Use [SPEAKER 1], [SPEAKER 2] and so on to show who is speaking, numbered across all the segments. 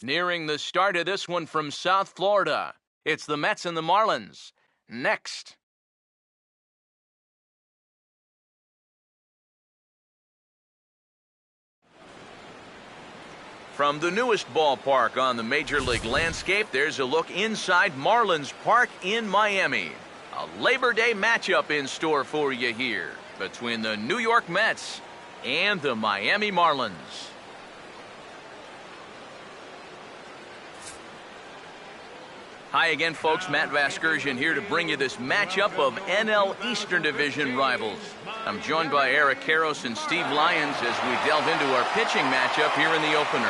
[SPEAKER 1] Nearing the start of this one from South Florida, it's the Mets and the Marlins. Next. From the newest ballpark on the Major League landscape, there's a look inside Marlins Park in Miami. A Labor Day matchup in store for you here between the New York Mets and the Miami Marlins. Hi again, folks. Matt Vasgersian here to bring you this matchup of NL Eastern Division rivals. I'm joined by Eric Karros and Steve Lyons as we delve into our pitching matchup here in the opener.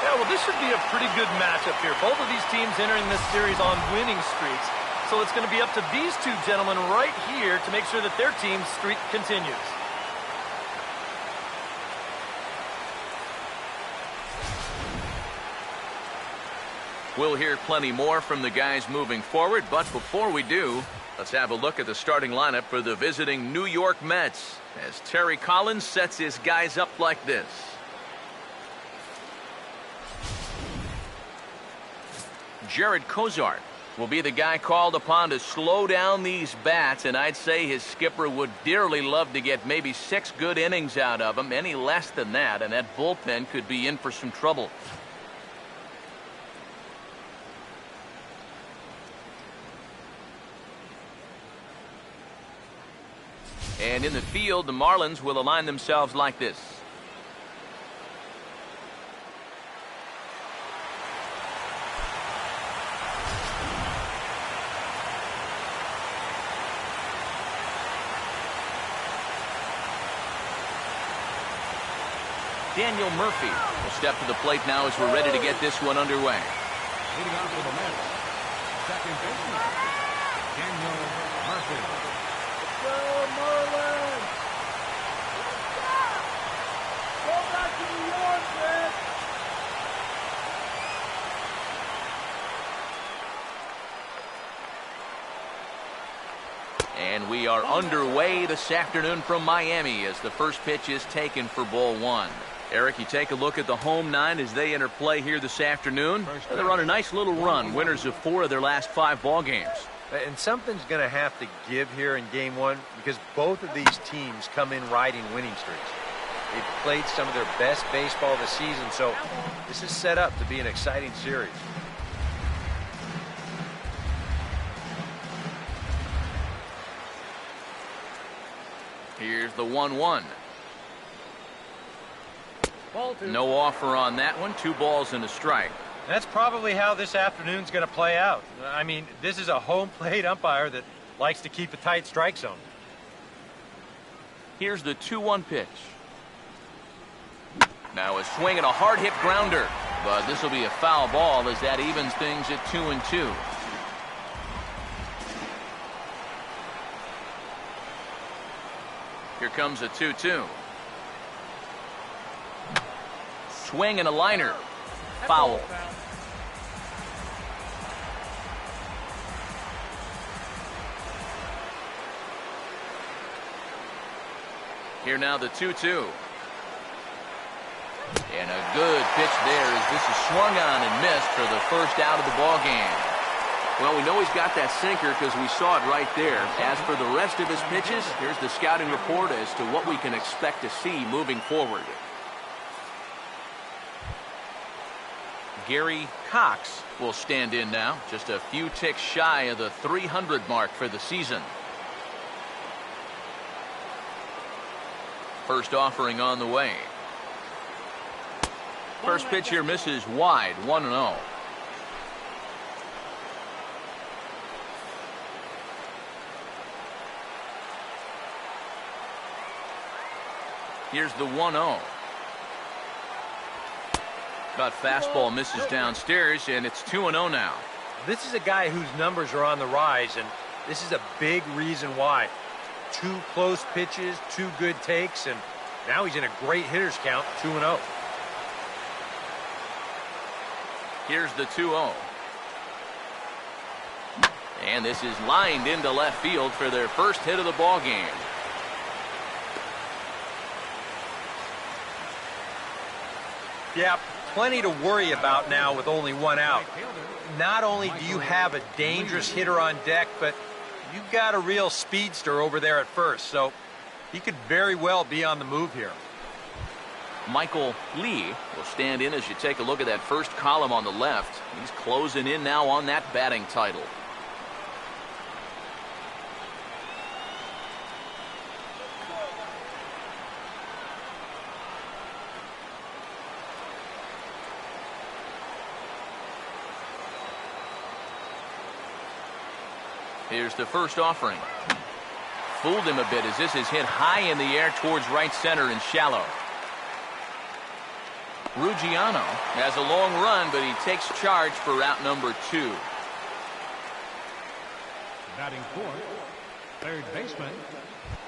[SPEAKER 2] Yeah, well, this should be a pretty good matchup here. Both of these teams entering this series on winning streaks. So it's going to be up to these two gentlemen right here to make sure that their team's streak continues.
[SPEAKER 1] We'll hear plenty more from the guys moving forward, but before we do, let's have a look at the starting lineup for the visiting New York Mets as Terry Collins sets his guys up like this. Jared Cozart will be the guy called upon to slow down these bats, and I'd say his skipper would dearly love to get maybe 6 good innings out of him. Any less than that, and that bullpen could be in for some trouble. And in the field, the Marlins will align themselves like this. Daniel Murphy will step to the plate now as we're ready to get this one underway.
[SPEAKER 3] Leading off for the Mets, second baseman, Daniel Murphy.
[SPEAKER 4] Go Marlins! Go back to New York, man!
[SPEAKER 1] And we are underway this afternoon from Miami as the first pitch is taken for ball 1. Eric, you take a look at the home 9 as they enter play here this afternoon. They're on a nice little run, winners of 4 of their last 5 ball games.
[SPEAKER 5] And something's going to have to give here in game 1 because both of these teams come in riding winning streaks. They've played some of their best baseball this season, so this is set up to be an exciting series.
[SPEAKER 1] Here's the 1-1. No offer on that one. 2 balls and a strike.
[SPEAKER 5] That's probably how this afternoon's going to play out. I mean, this is a home plate umpire that likes to keep a tight strike zone.
[SPEAKER 1] Here's the 2-1 pitch. Now a swing and a hard hit grounder, but this will be a foul ball as that evens things at 2-2. Here comes a 2-2. Swing and a liner. Foul. Here now the 2-2. And a good pitch there as this is swung on and missed for the first out of the ball game. Well, we know he's got that sinker because we saw it right there. As for the rest of his pitches, here's the scouting report as to what we can expect to see moving forward. Gary Cox will stand in now, just a few ticks shy of the 300 mark for the season. First offering on the way. First pitch here misses wide, 1-0. Here's the 1-0. Got fastball misses downstairs, and it's 2-0 now.
[SPEAKER 5] This is a guy whose numbers are on the rise, and this is a big reason why. 2 close pitches, 2 good takes, and now he's in a great hitter's count, 2-0.
[SPEAKER 1] Here's the 2-0. And this is lined into left field for their first hit of the ball game.
[SPEAKER 5] Yeah, plenty to worry about now with only one out. Not only do you have a dangerous hitter on deck, but you've got a real speedster over there at first, so he could very well be on the move here.
[SPEAKER 1] Michael Lee will stand in as you take a look at that first column on the left. He's closing in now on that batting title. Here's the first offering. Fooled him a bit as this is hit high in the air towards right center and shallow. Ruggiano has a long run, but he takes charge for route number 2.
[SPEAKER 3] Batting fourth, third baseman,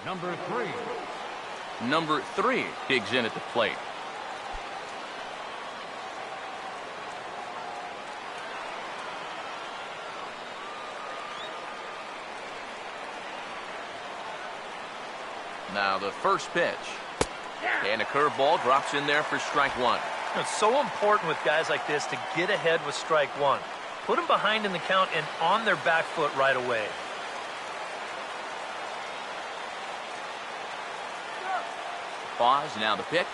[SPEAKER 3] number 3.
[SPEAKER 1] Number 3 digs in at the plate. Now the first pitch. And a curveball drops in there for strike 1.
[SPEAKER 2] It's so important with guys like this to get ahead with strike 1. Put them behind in the count and on their back foot right away.
[SPEAKER 1] Pause, now the pitch.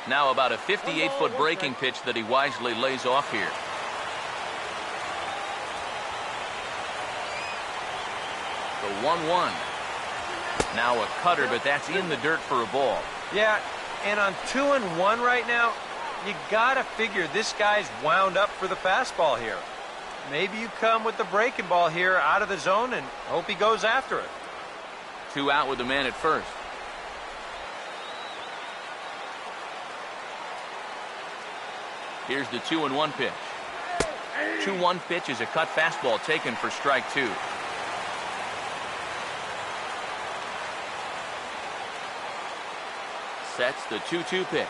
[SPEAKER 1] Now about a 58-foot breaking pitch that he wisely lays off here. The 1-1. Now a cutter, but that's in the dirt for a ball.
[SPEAKER 5] Yeah, and on 2-1 right now, you gotta figure this guy's wound up for the fastball here. Maybe you come with the breaking ball here out of the zone and hope he goes after it.
[SPEAKER 1] 2 out with the man at first. Here's the 2-1 pitch. 2-1 pitch is a cut fastball taken for strike 2. Sets the 2-2 pitch.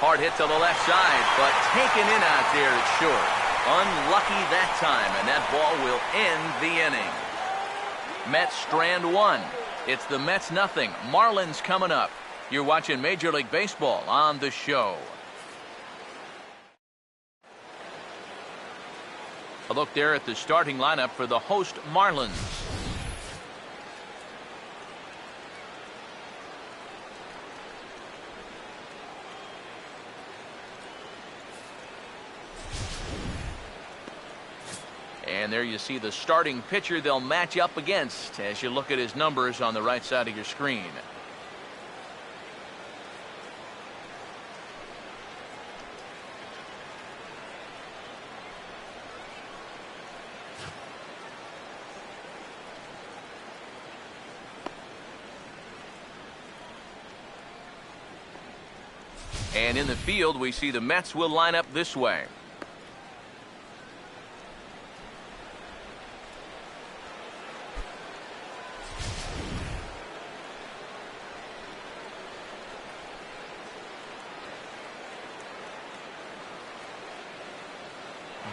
[SPEAKER 1] Hard hit to the left side, but taken in out there at short. Unlucky that time, and that ball will end the inning. Mets strand 1. It's the Mets nothing. Marlins coming up. You're watching Major League Baseball on The Show. A look there at the starting lineup for the host Marlins. And there you see the starting pitcher they'll match up against as you look at his numbers on the right side of your screen. And in the field, we see the Mets will line up this way.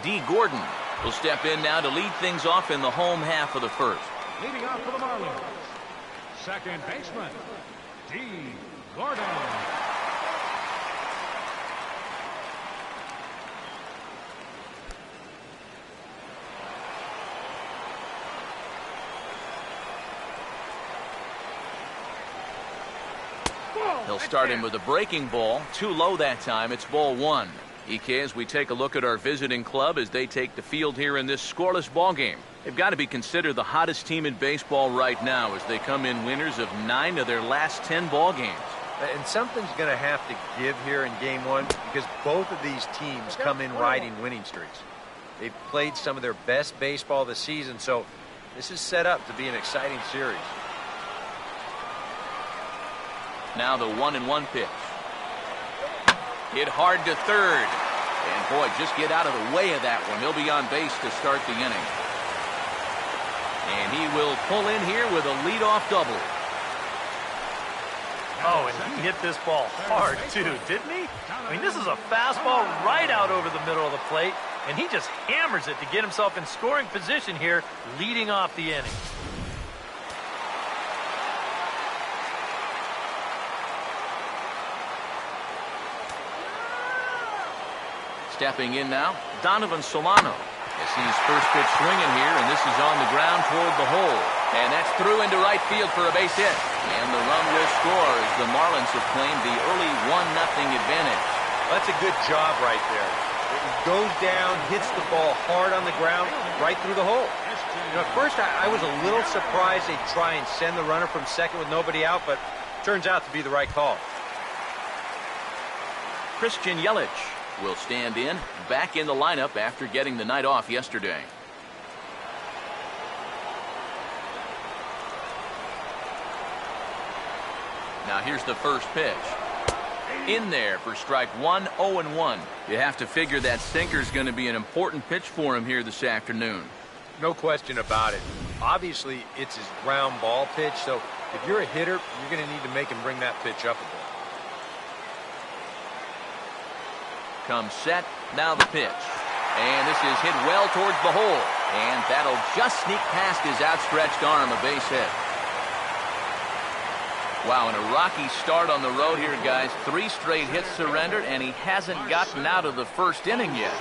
[SPEAKER 1] D. Gordon will step in now to lead things off in the home half of the first.
[SPEAKER 3] Leading off for the Marlins, second baseman, D. Gordon.
[SPEAKER 1] He'll start him with a breaking ball. Too low that time. It's ball 1. EK, as we take a look at our visiting club as they take the field here in this scoreless ball game. They've got to be considered the hottest team in baseball right now as they come in winners of 9 of their last 10 ball games.
[SPEAKER 5] And something's going to have to give here in game 1 because both of these teams come in riding winning streaks. They've played some of their best baseball this season, so this is set up to be an exciting series.
[SPEAKER 1] Now the 1-1 pitch. Hit hard to third. And boy, just get out of the way of that one. He'll be on base to start the inning. And he will pull in here with a leadoff double.
[SPEAKER 2] Oh, and he hit this ball hard, too, didn't he? I mean, this is a fastball right out over the middle of the plate, and he just hammers it to get himself in scoring position here, leading off the inning.
[SPEAKER 1] Stepping in now, Donovan Solano. As he's first pitch swinging here, and this is on the ground toward the hole. And that's through into right field for a base hit. And the run will score as the Marlins have claimed the early 1-0 advantage.
[SPEAKER 5] That's a good job right there. It goes down, hits the ball hard on the ground, right through the hole. You know, at first I was a little surprised they'd try and send the runner from second with nobody out, but turns out to be the right call.
[SPEAKER 1] Christian Yelich will stand in, back in the lineup after getting the night off yesterday. Now here's the first pitch. In there for strike one, 0-1. You have to figure that sinker's going to be an important pitch for him here this afternoon.
[SPEAKER 5] No question about it. Obviously, it's his ground ball pitch, so if you're a hitter, you're going to need to make him bring that pitch up a bit.
[SPEAKER 1] Comes set, now the pitch. And this is hit well towards the hole. And that'll just sneak past his outstretched arm, a base hit. Wow, and a rocky start on the road here, guys. 3 straight hits surrendered, and he hasn't gotten out of the first inning yet.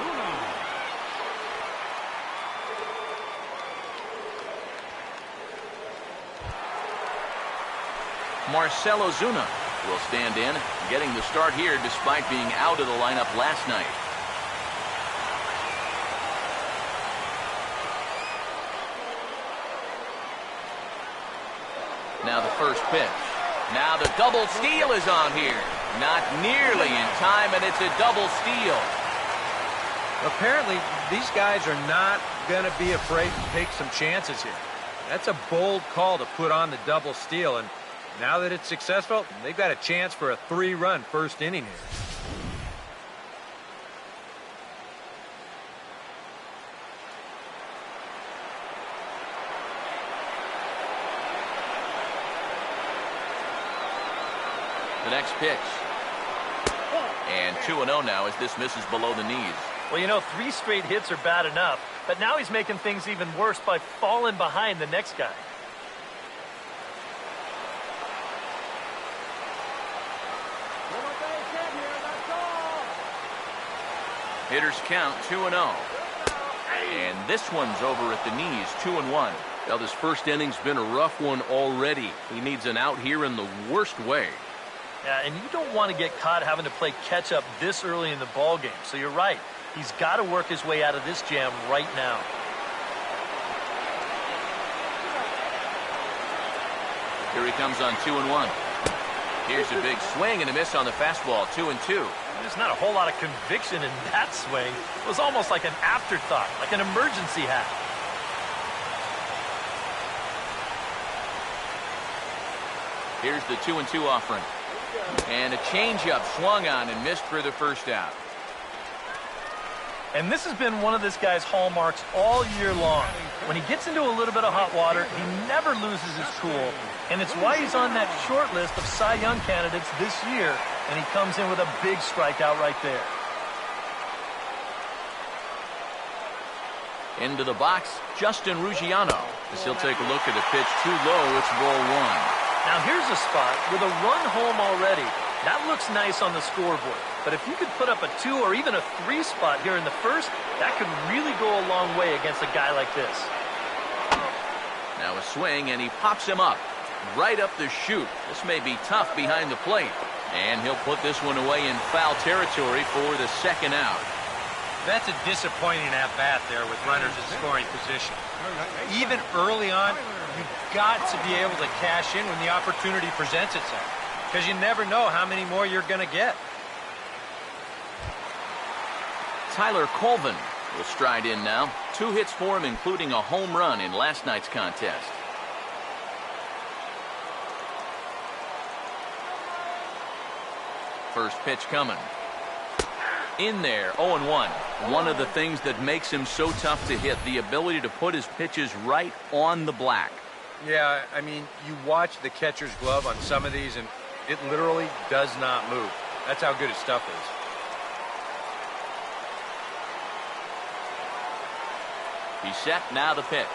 [SPEAKER 1] Marcell Ozuna will stand in, getting the start here despite being out of the lineup last night. Now the first pitch. Now the double steal is on here. Not nearly in time, and it's a double steal.
[SPEAKER 5] Apparently, these guys are not going to be afraid to take some chances here. That's a bold call to put on the double steal, and now that it's successful, they've got a chance for a 3-run first inning here.
[SPEAKER 1] The next pitch. And 2-0 now as this misses below the knees.
[SPEAKER 2] Well, you know, 3 straight hits are bad enough, but now he's making things even worse by falling behind the next guy.
[SPEAKER 1] Hitters count 2-0. And this one's over at the knees, 2-1. Now, this first inning's been a rough one already. He needs an out here in the worst way.
[SPEAKER 2] Yeah, and you don't want to get caught having to play catch-up this early in the ball game. So you're right. He's got to work his way out of this jam right now.
[SPEAKER 1] Here he comes on 2-1. Here's a big swing and a miss on the fastball, 2-2.
[SPEAKER 2] There's not a whole lot of conviction in that swing. It was almost like an afterthought, like an emergency hat.
[SPEAKER 1] Here's the 2-2 offering. And a changeup swung on and missed for the first out.
[SPEAKER 2] And this has been one of this guy's hallmarks all year long. When he gets into a little bit of hot water, he never loses his cool. And it's why he's on that short list of Cy Young candidates this year. And he comes in with a big strikeout right there.
[SPEAKER 1] Into the box, Justin Ruggiano. As he'll take a look at a pitch too low, it's ball 1.
[SPEAKER 2] Now here's a spot with a run home already. That looks nice on the scoreboard. But if you could put up a 2 or even a 3 spot here in the first, that could really go a long way against a guy like this.
[SPEAKER 1] Now a swing, and he pops him up. Right up the chute. This may be tough behind the plate. And he'll put this one away in foul territory for the second out.
[SPEAKER 5] That's a disappointing at-bat there with runners in scoring position. Even early on, you've got to be able to cash in when the opportunity presents itself, because you never know how many more you're going to get.
[SPEAKER 1] Tyler Colvin will stride in now. 2 hits for him, including a home run in last night's contest. First pitch coming. In there, 0-1. One of the things that makes him so tough to hit, the ability to put his pitches right on the black.
[SPEAKER 5] Yeah, I mean, you watch the catcher's glove on some of these, and it literally does not move. That's how good his stuff is.
[SPEAKER 1] He's set, now the pitch.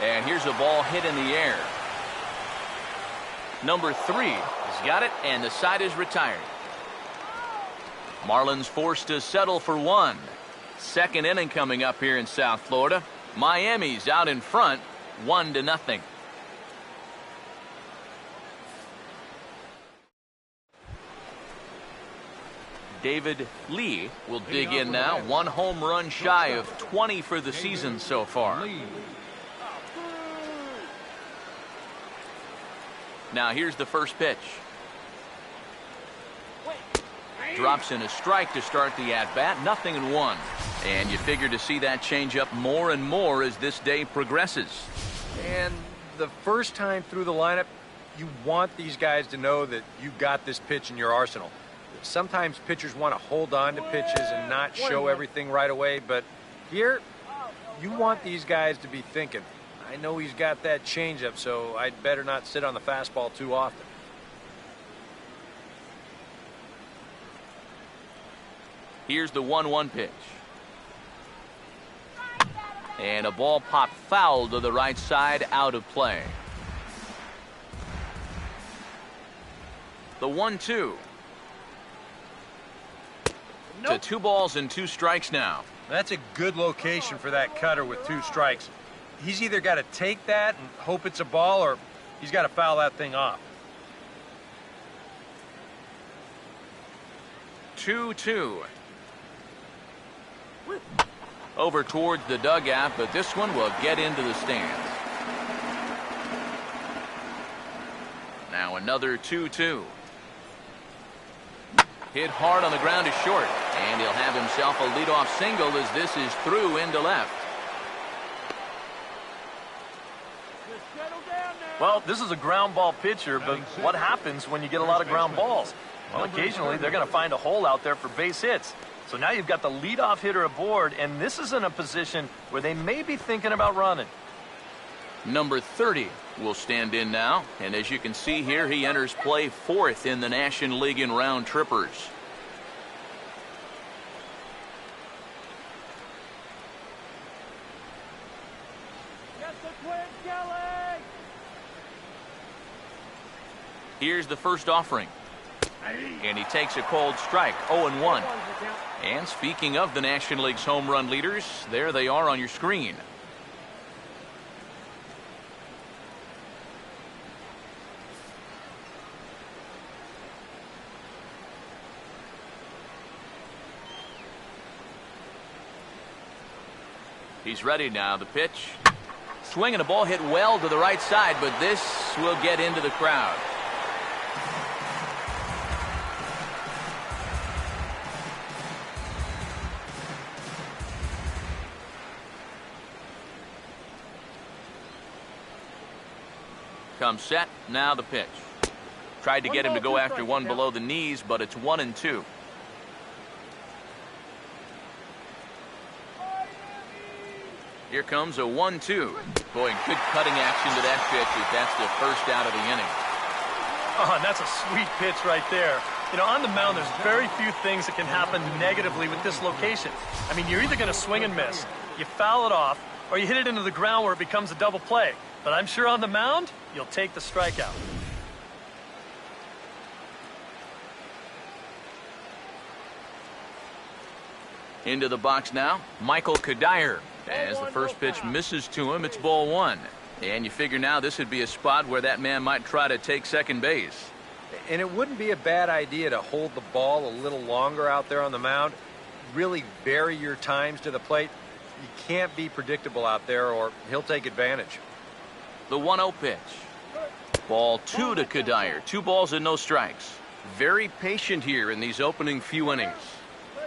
[SPEAKER 1] And here's a ball hit in the air. Number 3 has got it, and the side is retired. Marlins forced to settle for one. Second inning coming up here in South Florida. Miami's out in front, 1-0. David Lee will dig in now. One home run shy of 20 for the season so far. Now here's the first pitch. Drops in a strike to start the at-bat. 0-1. And you figure to see that change up more and more as this day progresses.
[SPEAKER 5] And the first time through the lineup, you want these guys to know that you've got this pitch in your arsenal. Sometimes pitchers want to hold on to pitches and not show everything right away, but here, you want these guys to be thinking, I know he's got that changeup, so I'd better not sit on the fastball too often.
[SPEAKER 1] Here's the 1-1 pitch. And a ball popped foul to the right side, out of play. The 1-2. To 2 balls and 2 strikes now.
[SPEAKER 5] That's a good location for that cutter with 2 strikes. He's either got to take that and hope it's a ball, or he's got to foul that thing off.
[SPEAKER 1] 2-2. Over towards the dugout, but this one will get into the stands. Now another 2-2. Hit hard on the ground is short, and he'll have himself a leadoff single as this is through into left.
[SPEAKER 2] Well, this is a ground ball pitcher, but what happens when you get a lot of ground balls? Well, occasionally they're going to find a hole out there for base hits. So now you've got the leadoff hitter aboard, and this is in a position where they may be thinking about running.
[SPEAKER 1] Number 30 will stand in now, and as you can see here, he enters play 4th in the National League in round trippers. Here's the first offering. And he takes a cold strike, 0-1. And speaking of the National League's home run leaders, there they are on your screen. He's ready now. The pitch. Swing and a ball hit well to the right side, but this will get into the crowd. Comes set. Now the pitch. Tried to get him to go after one below the knees, but it's 1-2. Here comes a 1-2. Boy, good cutting action to that pitch as that's the first out of the inning.
[SPEAKER 2] Oh, and that's a sweet pitch right there. You know, on the mound, there's very few things that can happen negatively with this location. I mean, you're either going to swing and miss, you foul it off, or you hit it into the ground where it becomes a double play. But I'm sure on the mound, you'll take the strikeout.
[SPEAKER 1] Into the box now, Michael Kadire. As the first pitch misses to him, it's ball 1. And you figure now this would be a spot where that man might try to take second base.
[SPEAKER 5] And it wouldn't be a bad idea to hold the ball a little longer out there on the mound. Really vary your times to the plate. You can't be predictable out there or he'll take advantage.
[SPEAKER 1] The 1-0 pitch. Ball 2 to Kadire. 2 balls and no strikes. Very patient here in these opening few innings.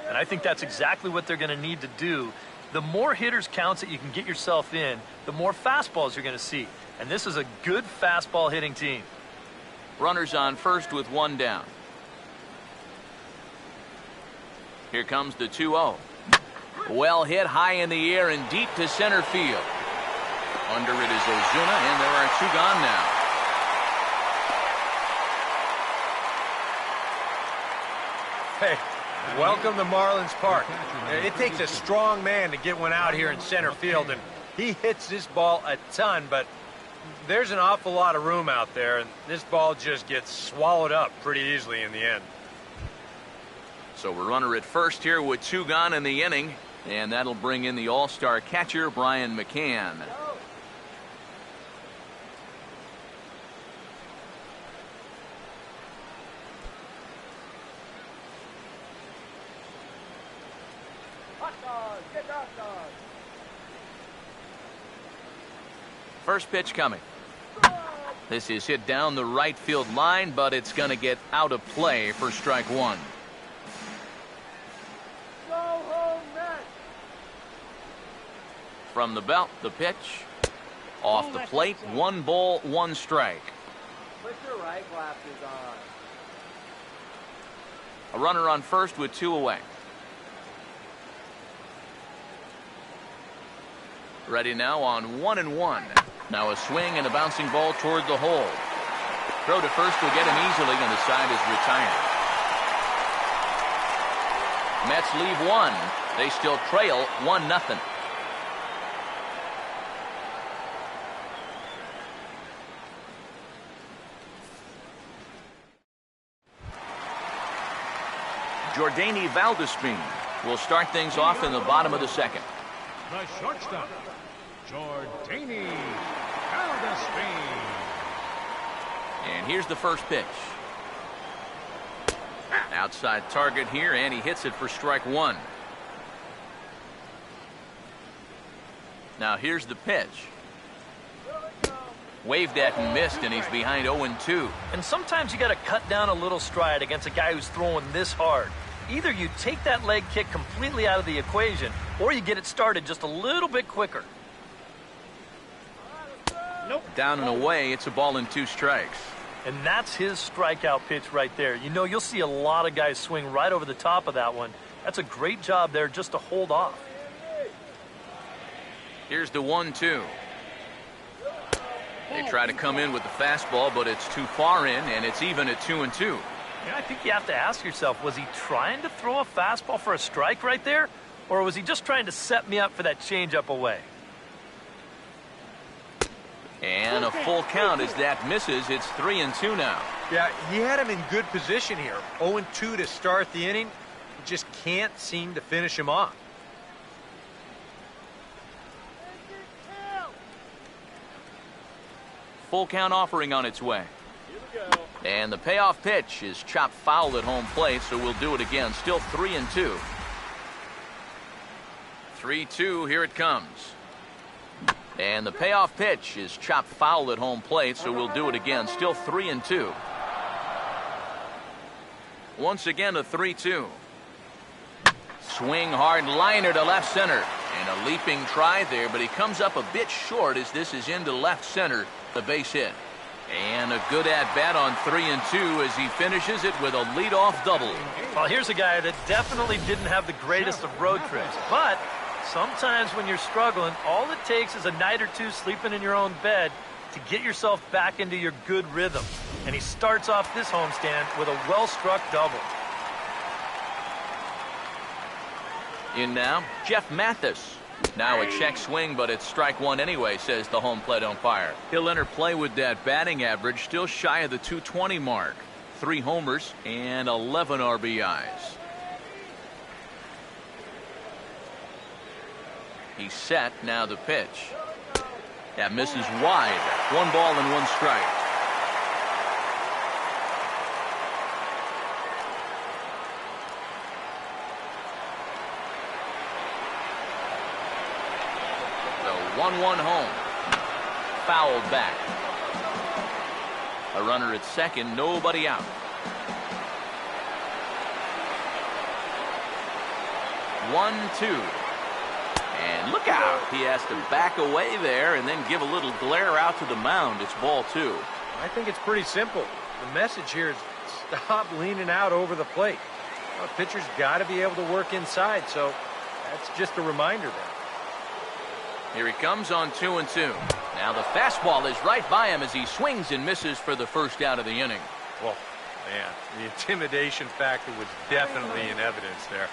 [SPEAKER 2] And I think that's exactly what they're going to need to do. The more hitters counts that you can get yourself in, the more fastballs you're going to see. And this is a good fastball hitting team.
[SPEAKER 1] Runners on first with 1 down. Here comes the 2-0. Well hit high in the air and deep to center field. Under it is Ozuna, and there are 2 gone now.
[SPEAKER 5] Hey, welcome to Marlins Park. It takes a strong man to get one out here in center field, and he hits this ball a ton, but there's an awful lot of room out there, and this ball just gets swallowed up pretty easily in the end.
[SPEAKER 1] So So a runner at first here with 2 gone in the inning, and that'll bring in the all-star catcher, Brian McCann. First pitch coming. This is hit down the right field line, but it's going to get out of play for strike 1.
[SPEAKER 4] Go home net.
[SPEAKER 1] From the belt, the pitch. Off the plate, 1 ball, 1 strike.
[SPEAKER 4] Put your right glasses on.
[SPEAKER 1] A runner on first with 2 away. Ready now on 1-1. Now a swing and a bouncing ball toward the hole. Throw to first will get him easily, and the side is retired. Mets leave 1. They still trail 1-0. Jordany Valdespin will start things off in the bottom of the second.
[SPEAKER 3] The shortstop, Jordany Valdespin.
[SPEAKER 1] And here's the first pitch. Outside target here, and he hits it for strike 1. Now here's the pitch. Waved at and missed, and he's behind 0-2.
[SPEAKER 2] And sometimes you got to cut down a little stride against a guy who's throwing this hard. Either you take that leg kick completely out of the equation, or you get it started just a little bit quicker.
[SPEAKER 1] Nope. Down and away, it's a ball and 2 strikes.
[SPEAKER 2] And that's his strikeout pitch right there. You know, you'll see a lot of guys swing right over the top of that one. That's a great job there just to hold off.
[SPEAKER 1] Here's the 1-2. They try to come in with the fastball, but it's too far in, and it's even at 2-2.
[SPEAKER 2] Yeah, I think you have to ask yourself, was he trying to throw a fastball for a strike right there? Or was he just trying to set me up for that changeup away?
[SPEAKER 1] And a full count as that misses. It's 3-2 now.
[SPEAKER 5] Yeah, he had him in good position here. 0-2 to start the inning. He just can't seem to finish him off.
[SPEAKER 1] Full count offering on its way. And the payoff pitch is chopped foul at home plate, so we'll do it again. Still 3-2. 3-2, here it comes. And the payoff pitch is chopped foul at home plate, so we'll do it again. Still 3-2. Once again, a 3-2. Swing hard liner to left center. And a leaping try there, but he comes up a bit short as this is into left center, the base hit. And a good at-bat on 3-2 as he finishes it with a leadoff double.
[SPEAKER 2] Well, here's a guy that definitely didn't have the greatest of road trips. But sometimes when you're struggling, all it takes is a night or two sleeping in your own bed to get yourself back into your good rhythm. And he starts off this homestand with a well-struck double.
[SPEAKER 1] In now, Jeff Mathis. Now a check swing, but it's strike 1 anyway, says the home plate umpire. He'll enter play with that batting average, still shy of the 220 mark. 3 homers and 11 RBIs. He's set, now the pitch. That misses wide. 1 ball and 1 strike. The 1-1 home. Fouled back. A runner at second, nobody out. 1-2. And look out. He has to back away there and then give a little glare out to the mound. It's ball 2.
[SPEAKER 5] I think it's pretty simple. The message here is stop leaning out over the plate. Well, the pitcher's got to be able to work inside, so that's just a reminder there.
[SPEAKER 1] Here he comes on 2-2. Now the fastball is right by him as he swings and misses for the first out of the inning.
[SPEAKER 5] Well, man, the intimidation factor was definitely in evidence there.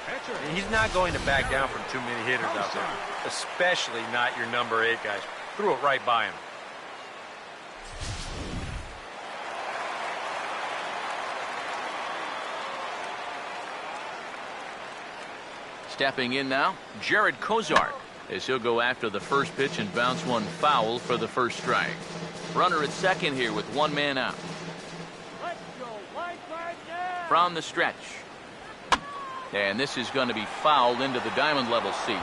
[SPEAKER 5] He's not going to back down from too many hitters out there, especially not your number 8 guys. Threw it right by him.
[SPEAKER 1] Stepping in now, Jared Kozart, as he'll go after the first pitch and bounce one foul for the first strike. Runner at second here with one man out. From the stretch. And this is going to be fouled into the diamond level seats.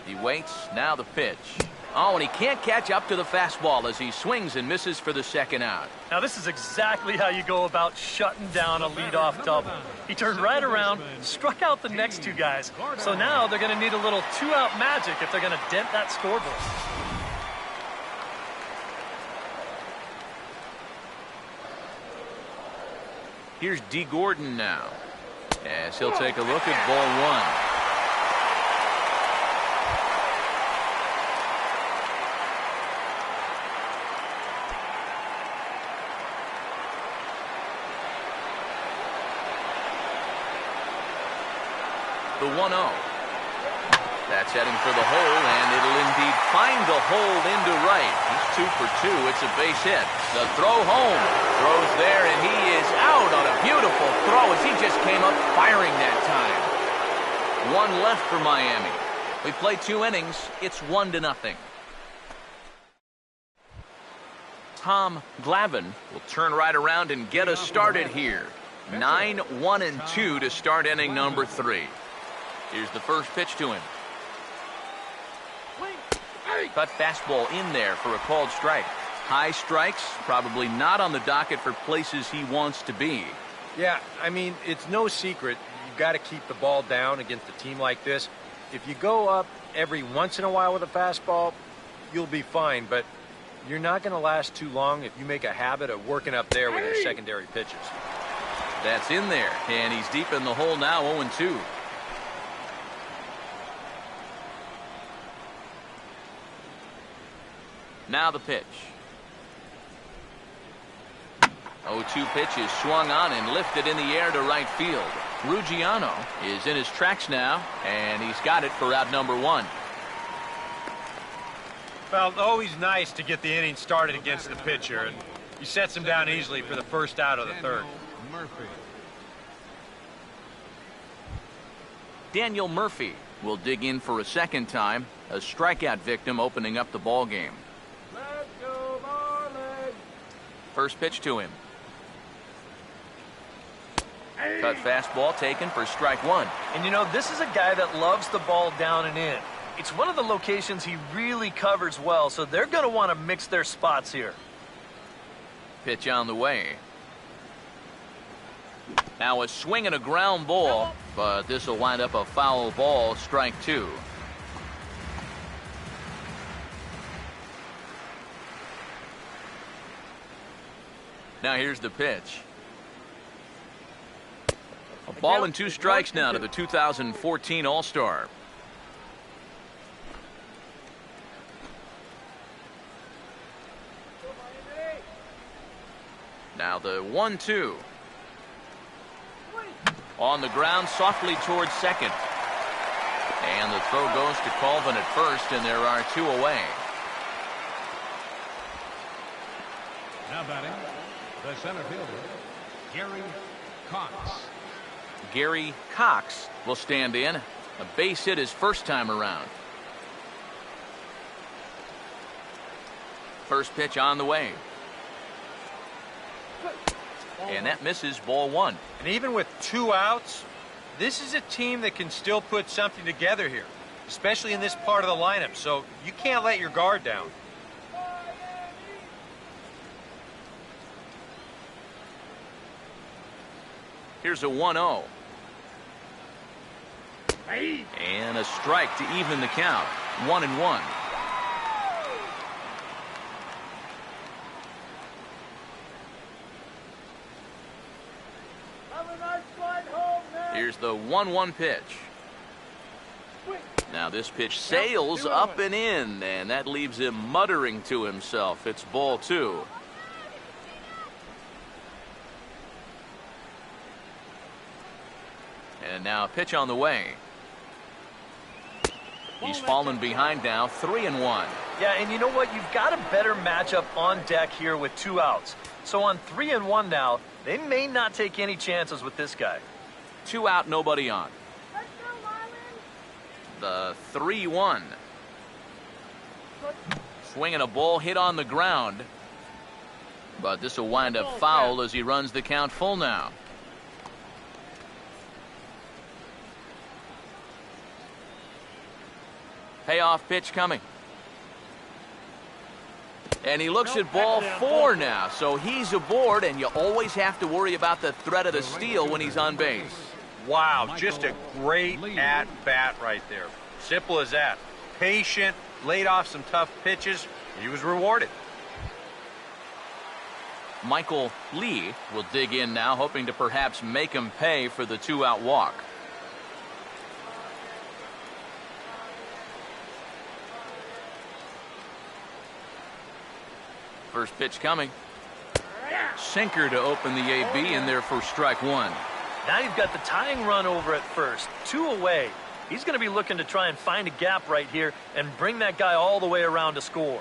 [SPEAKER 1] He waits, now the pitch. Oh, and he can't catch up to the fastball as he swings and misses for the second out.
[SPEAKER 2] Now this is exactly how you go about shutting down a leadoff double. He turned right around, struck out the next two guys. So now they're going to need a little two-out magic if they're going to dent that scoreboard.
[SPEAKER 1] Here's D. Gordon now, as he'll take a look at ball one. The 1-0. That's heading for the hole, and it'll indeed find the hole into right. He's 2 for 2. It's a base hit. The throw home. Throws there, and he is out on a beautiful throw as he just came up firing that time. One left for Miami. We played 2 innings. It's 1-0. Tom Glavine will turn right around and get us started here. 9-1-2 to start inning number 3. Here's the first pitch to him. Cut fastball in there for a called strike. High strikes, probably not on the docket for places he wants to be.
[SPEAKER 5] Yeah, I mean, it's no secret. You've got to keep the ball down against a team like this. If you go up every once in a while with a fastball, you'll be fine. But you're not going to last too long if you make a habit of working up there with your secondary pitches.
[SPEAKER 1] That's in there, and he's deep in the hole now, 0-2. Now the pitch. 0-2 pitch is swung on and lifted in the air to right field. Ruggiano is in his tracks now, and he's got it for out number 1.
[SPEAKER 5] Well, always nice to get the inning started against the pitcher, and he sets him down easily for the first out of the third.
[SPEAKER 1] Daniel Murphy will dig in for a second time, a strikeout victim opening up the ball game.
[SPEAKER 4] Let's go, Marlins!
[SPEAKER 1] First pitch to him. Cut fastball taken for strike 1.
[SPEAKER 2] And you know, this is a guy that loves the ball down and in. It's one of the locations he really covers well, so they're going to want to mix their spots here.
[SPEAKER 1] Pitch on the way. Now a swing and a ground ball, but this will wind up a foul ball, strike 2. Now here's the pitch. A ball and 2 strikes now to the 2014 All-Star. Now the 1-2. On the ground softly towards second. And the throw goes to Colvin at first, and there are 2 away.
[SPEAKER 3] Now batting, the center fielder, Gary Cox.
[SPEAKER 1] Gary Cox will stand in. A base hit his first time around. First pitch on the way. And that misses, ball 1.
[SPEAKER 5] And even with 2 outs, this is a team that can still put something together here, especially in this part of the lineup, so you can't let your guard down.
[SPEAKER 1] Here's a 1-0. And a strike to even the count. 1-1. Here's the 1-1 pitch. Now this pitch sails up and in, and that leaves him muttering to himself. It's ball 2. And now a pitch on the way. He's fallen behind now, 3-1.
[SPEAKER 2] Yeah, and you know what? You've got a better matchup on deck here with 2 outs. So on 3-1 now, they may not take any chances with this guy.
[SPEAKER 1] 2 out, nobody on.
[SPEAKER 4] Let's go, Marlins!
[SPEAKER 1] The 3-1. Swinging a ball hit on the ground. But this will wind up foul as he runs the count full now. Payoff pitch coming. And he looks at ball 4 now, so he's aboard, and you always have to worry about the threat of the steal when he's on base.
[SPEAKER 5] Wow, just a great at-bat right there. Simple as that. Patient, laid off some tough pitches, and he was rewarded.
[SPEAKER 1] Michael Lee will dig in now, hoping to perhaps make him pay for the 2-out walk. First pitch coming. Sinker to open the AB, and there for strike 1.
[SPEAKER 2] Now you've got the tying run over at first. 2 away. He's going to be looking to try and find a gap right here and bring that guy all the way around to score.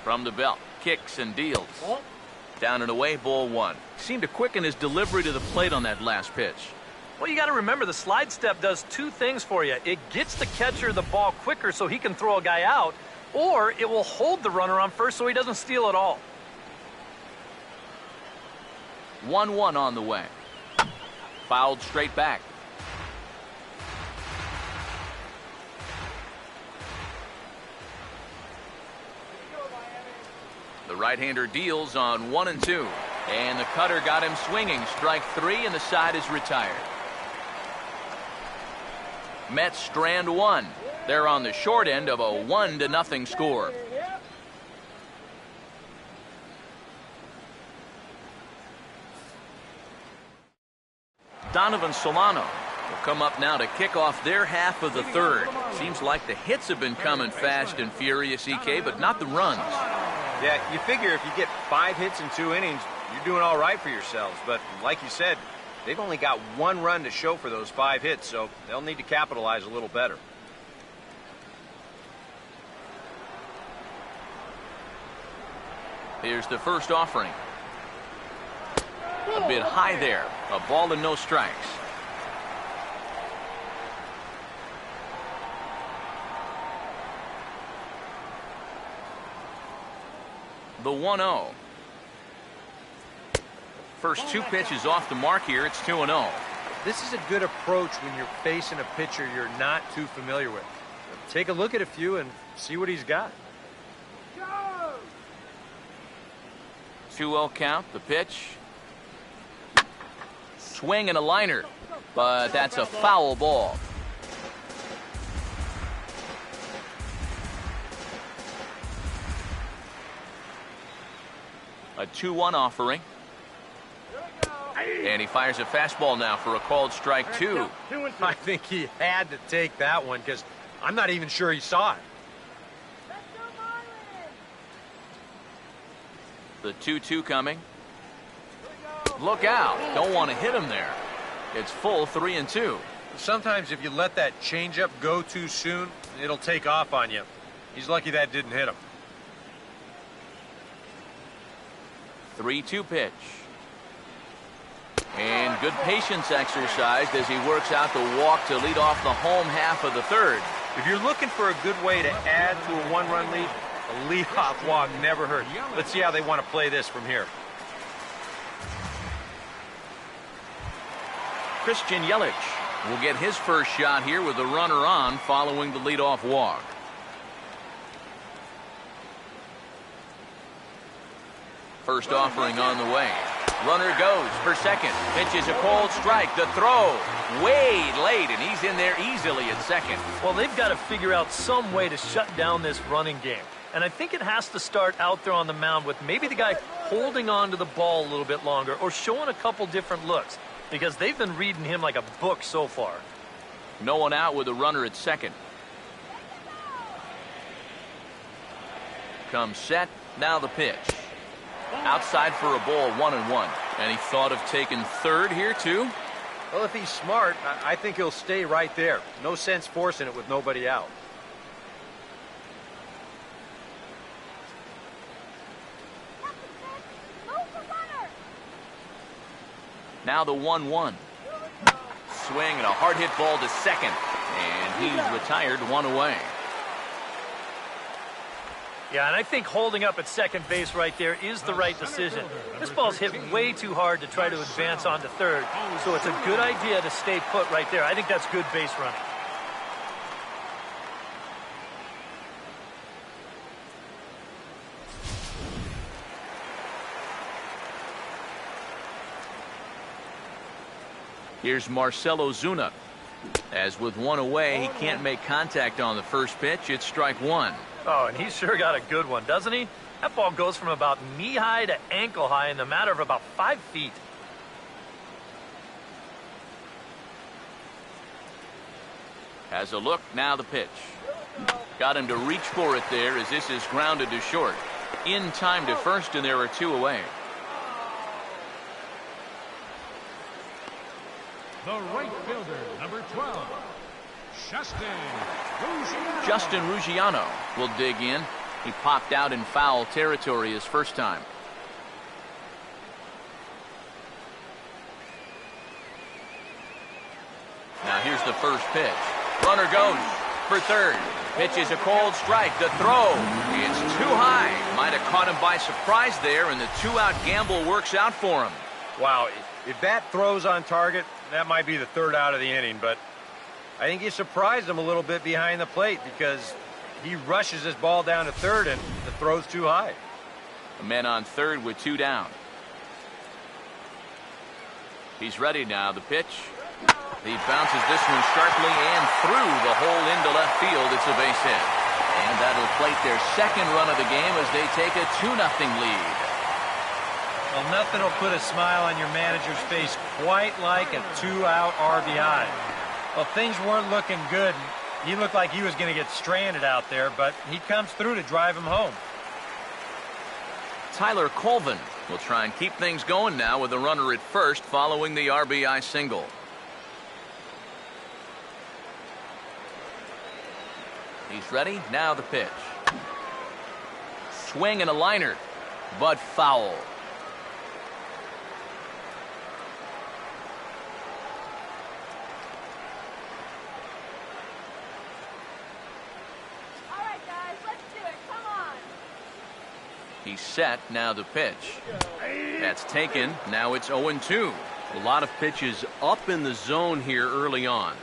[SPEAKER 1] From the belt, kicks and deals. Down and away, ball 1. Seemed to quicken his delivery to the plate on that last pitch.
[SPEAKER 2] Well, you got to remember the slide step does 2 things for you. It gets the catcher the ball quicker so he can throw a guy out, or it will hold the runner on first so he doesn't steal at all.
[SPEAKER 1] 1-1 on the way. Fouled straight back. The right-hander deals on 1 and 2. And the cutter got him swinging. Strike 3, and the side is retired. Mets strand 1. They're on the short end of a 1-0 score. Donovan Solano will come up now to kick off their half of the third. Seems like the hits have been coming fast and furious, EK, but not the runs.
[SPEAKER 5] Yeah, you figure if you get 5 hits in 2 innings, you're doing all right for yourselves. But like you said, they've only got 1 run to show for those 5 hits, so they'll need to capitalize a little better.
[SPEAKER 1] Here's the first offering. A bit high there. A ball and no strikes. The 1-0. First 2 pitches off the mark here. It's 2-0.
[SPEAKER 5] This is a good approach when you're facing a pitcher you're not too familiar with. Take a look at a few and see what he's got.
[SPEAKER 1] 2-0 count. The pitch. Swing and a liner. But that's a foul ball. A 2-1 offering. And he fires a fastball now for a called strike 2.
[SPEAKER 5] I think he had to take that one because I'm not even sure he saw it.
[SPEAKER 1] The 2-2 coming. Look out. Don't want to hit him there. It's full 3-2.
[SPEAKER 5] Sometimes if you let that changeup go too soon, it'll take off on you. He's lucky that didn't hit him.
[SPEAKER 1] 3-2 pitch. And good patience exercised as he works out the walk to lead off the home half of the third.
[SPEAKER 5] If you're looking for a good way to add to a 1-run lead, a leadoff walk never hurts. Let's see how they want to play this from here.
[SPEAKER 1] Christian Yelich will get his first shot here with the runner on following the leadoff walk. First offering on the way. Runner goes for second. Pitch is a cold strike. The throw way late, and he's in there easily at second.
[SPEAKER 2] Well, they've got to figure out some way to shut down this running game. And I think it has to start out there on the mound with maybe the guy holding on to the ball a little bit longer or showing a couple different looks because they've been reading him like a book so far.
[SPEAKER 1] No one out with a runner at second. Comes set. Now the pitch. Outside for a ball, 1-1. And he thought of taking third here, too?
[SPEAKER 5] Well, if he's smart, I think he'll stay right there. No sense forcing it with nobody out.
[SPEAKER 1] Now the 1-1. Swing and a hard hit ball to second. And he's retired, 1 away.
[SPEAKER 2] Yeah, and I think holding up at second base right there is the right decision. This ball's hit way too hard to try to advance onto third, so it's a good idea to stay put right there. I think that's good base running.
[SPEAKER 1] Here's Marcell Ozuna. As with 1 away, he can't make contact on the first pitch. It's strike 1.
[SPEAKER 2] Oh, and he's sure got a good one, doesn't he? That ball goes from about knee-high to ankle-high in the matter of about 5 feet.
[SPEAKER 1] Has a look, now the pitch. Got him to reach for it there as this is grounded to short. In time to first, and there are 2 away.
[SPEAKER 3] The right fielder, number 12,
[SPEAKER 1] Justin Ruggiano will dig in. He popped out in foul territory his first time. Now here's the first pitch. Runner goes for third. Pitch is a cold strike. The throw. It's too high. Might have caught him by surprise there, and the 2-out gamble works out for him.
[SPEAKER 5] Wow, if that throws on target, that might be the 3rd out of the inning, but I think he surprised him a little bit behind the plate because he rushes his ball down to third and the throw's too high.
[SPEAKER 1] A man on third with 2 down. He's ready now. The pitch. He bounces this one sharply and through the hole into left field. It's a base hit. And that'll plate their second run of the game as they take a 2-0 lead.
[SPEAKER 5] Well, nothing will put a smile on your manager's face quite like a 2-out RBI. Well, things weren't looking good. He looked like he was going to get stranded out there, but he comes through to drive him home.
[SPEAKER 1] Tyler Colvin will try and keep things going now with a runner at first following the RBI single. He's ready. Now the pitch. Swing and a liner, but foul. He's set. Now the pitch. That's taken. Now it's 0-2. A lot of pitches up in the zone here early on.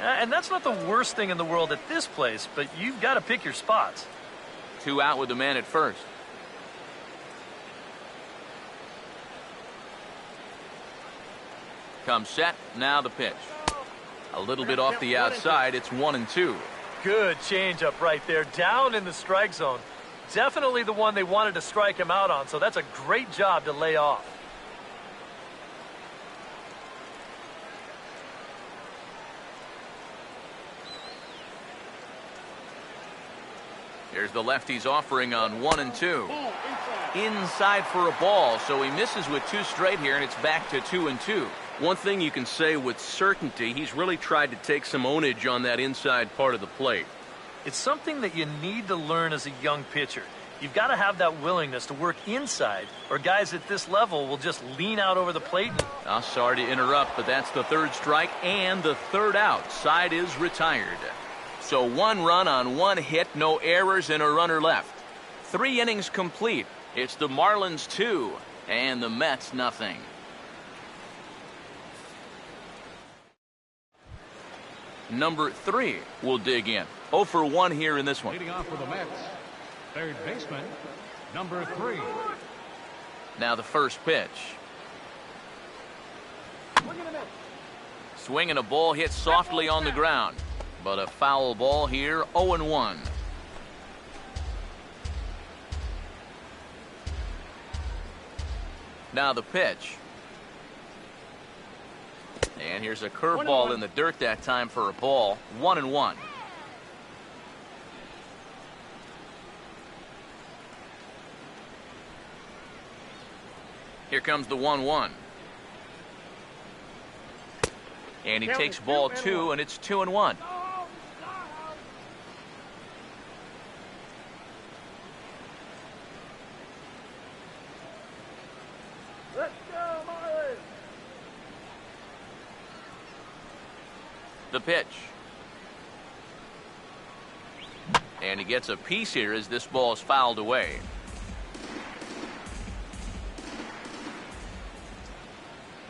[SPEAKER 2] And that's not the worst thing in the world at this place, but you've got to pick your spots.
[SPEAKER 1] 2 out with the man at first. Comes set. Now the pitch. A little bit off the outside. It's 1-2.
[SPEAKER 2] Good changeup right there, down in the strike zone. Definitely the one they wanted to strike him out on, so that's a great job to lay off.
[SPEAKER 1] Here's the lefty's offering on 1-2. Inside for a ball, so he misses with 2 straight here, and it's back to 2-2. One thing you can say with certainty, he's really tried to take some ownage on that inside part of the plate.
[SPEAKER 2] It's something that you need to learn as a young pitcher. You've got to have that willingness to work inside, or guys at this level will just lean out over the plate.
[SPEAKER 1] Sorry to interrupt, but that's the 3rd strike and the 3rd out. Side is retired. So 1 run on 1 hit, no errors, and a runner left. 3 innings complete. It's the Marlins 2 and the Mets nothing. Number 3 will dig in. 0 for 1 here in this one.
[SPEAKER 3] Leading off for the Mets, third baseman, number 3.
[SPEAKER 1] Now the first pitch. Swinging a ball hit softly on the ground, but a foul ball here. 0-1. Now the pitch. And here's a curveball in the dirt that time for a ball. 1-1. Here comes the 1-1. And he takes ball 2, and it's 2-1. The pitch. And he gets a piece here as this ball is fouled away.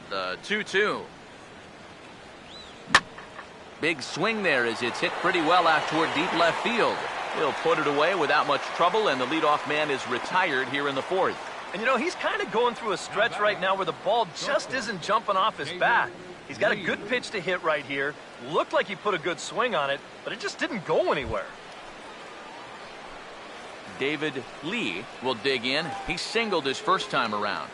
[SPEAKER 1] The 2-2. Big swing there as it's hit pretty well out toward deep left field. He'll put it away without much trouble, and the leadoff man is retired here in the fourth.
[SPEAKER 2] And you know, he's kind of going through a stretch right now where the ball just isn't jumping off his bat. He's got a good pitch to hit right here. Looked like he put a good swing on it, but it just didn't go anywhere.
[SPEAKER 1] David Lee will dig in. He singled his first time around.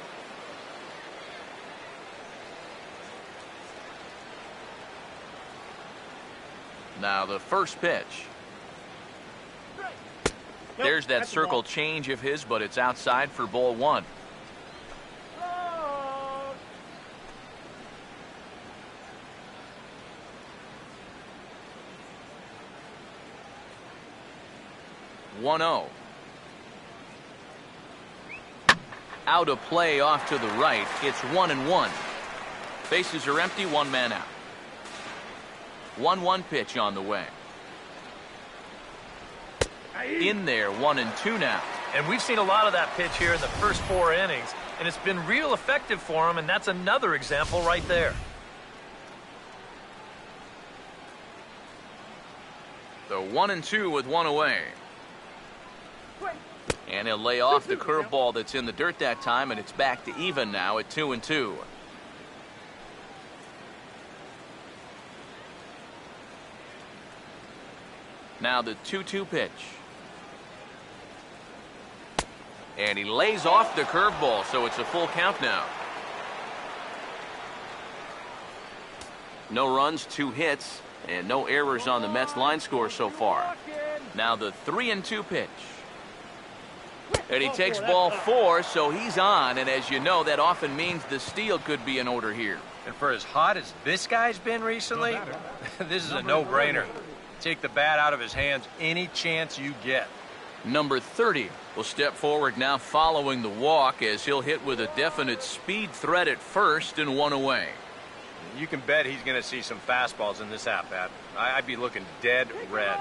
[SPEAKER 1] Now the first pitch. There's that circle change of his, but it's outside for ball one. One 0. Out of play off to the right. It's 1-1. Bases are empty, one man out. 1-1 pitch on the way. In there, 1-2 now.
[SPEAKER 2] And we've seen a lot of that pitch here in the first 4 innings, and it's been real effective for him, and that's another example right there.
[SPEAKER 1] The 1-2 with one away. And he'll lay off the curveball that's in the dirt that time, and it's back to even now at 2-2. Now the 2-2 pitch. And he lays off the curveball, so it's a full count now. No runs, 2 hits, and no errors on the Mets line score so far. Now the 3-2 pitch. And he takes ball 4, so he's on, and as you know, that often means the steal could be in order here.
[SPEAKER 5] And for as hot as this guy's been recently, this is a no-brainer. Take the bat out of his hands any chance you get.
[SPEAKER 1] Number 30 will step forward now following the walk as he'll hit with a definite speed threat at first and one away.
[SPEAKER 5] You can bet he's going to see some fastballs in this at-bat. I'd be looking dead red.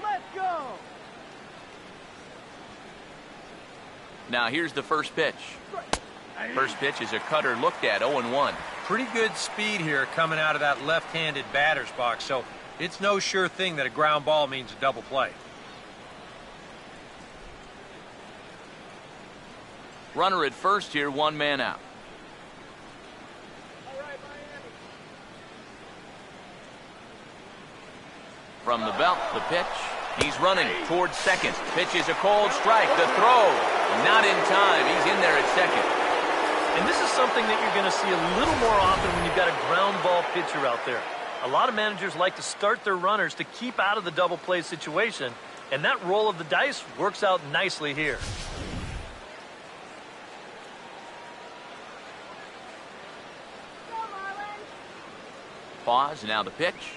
[SPEAKER 4] Let's go.
[SPEAKER 1] Now here's the first pitch. First pitch is a cutter looked at, 0-1.
[SPEAKER 5] Pretty good speed here coming out of that left-handed batter's box, so it's no sure thing that a ground ball means a double play.
[SPEAKER 1] Runner at first here, one man out. From the belt, the pitch. He's running towards second. Pitch is a cold strike. The throw, not in time. He's in there at second.
[SPEAKER 2] And this is something that you're going to see a little more often when you've got a ground ball pitcher out there. A lot of managers like to start their runners to keep out of the double play situation, and that roll of the dice works out nicely here.
[SPEAKER 1] Pause, now the pitch.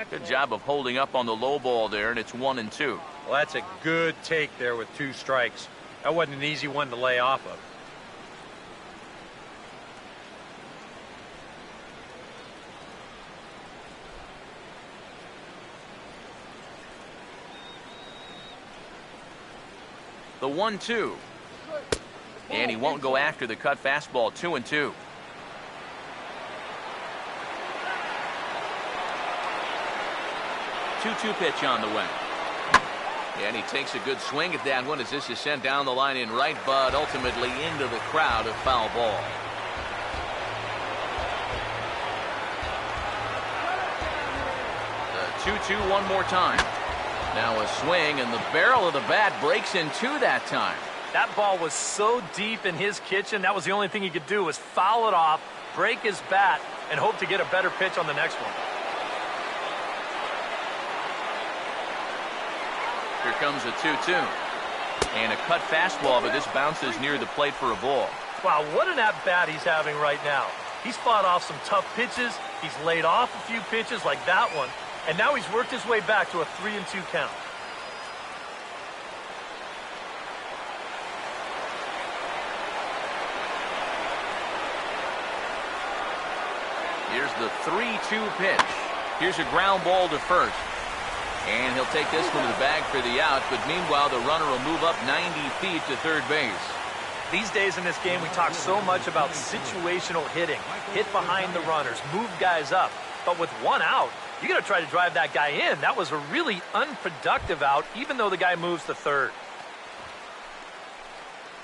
[SPEAKER 1] Good job of holding up on the low ball there, and it's 1-2.
[SPEAKER 5] Well, that's a good take there with 2 strikes. That wasn't an easy one to lay off of.
[SPEAKER 1] The 1-2. And he won't go after the cut fastball, 2-2. Two-two pitch on the way. And he takes a good swing at that one as this is sent down the line in right, but ultimately into the crowd, of foul ball. The 2-2 one more time. Now a swing, and the barrel of the bat breaks in 2 that time.
[SPEAKER 2] That ball was so deep in his kitchen, that was the only thing he could do was foul it off, break his bat, and hope to get a better pitch on the next one.
[SPEAKER 1] Here comes a 2-2. And a cut fastball, but this bounces near the plate for a ball.
[SPEAKER 2] Wow, what an at-bat he's having right now. He's fought off some tough pitches. He's laid off a few pitches like that one. And now he's worked his way back to a 3-2 count.
[SPEAKER 1] Here's the 3-2 pitch. Here's a ground ball to first. And he'll take this one to the bag for the out, but meanwhile the runner will move up 90 feet to third base.
[SPEAKER 2] These days in this game, we talk so much about situational hitting. Hit behind the runners, move guys up. But with one out, you got to try to drive that guy in. That was a really unproductive out, even though the guy moves to third.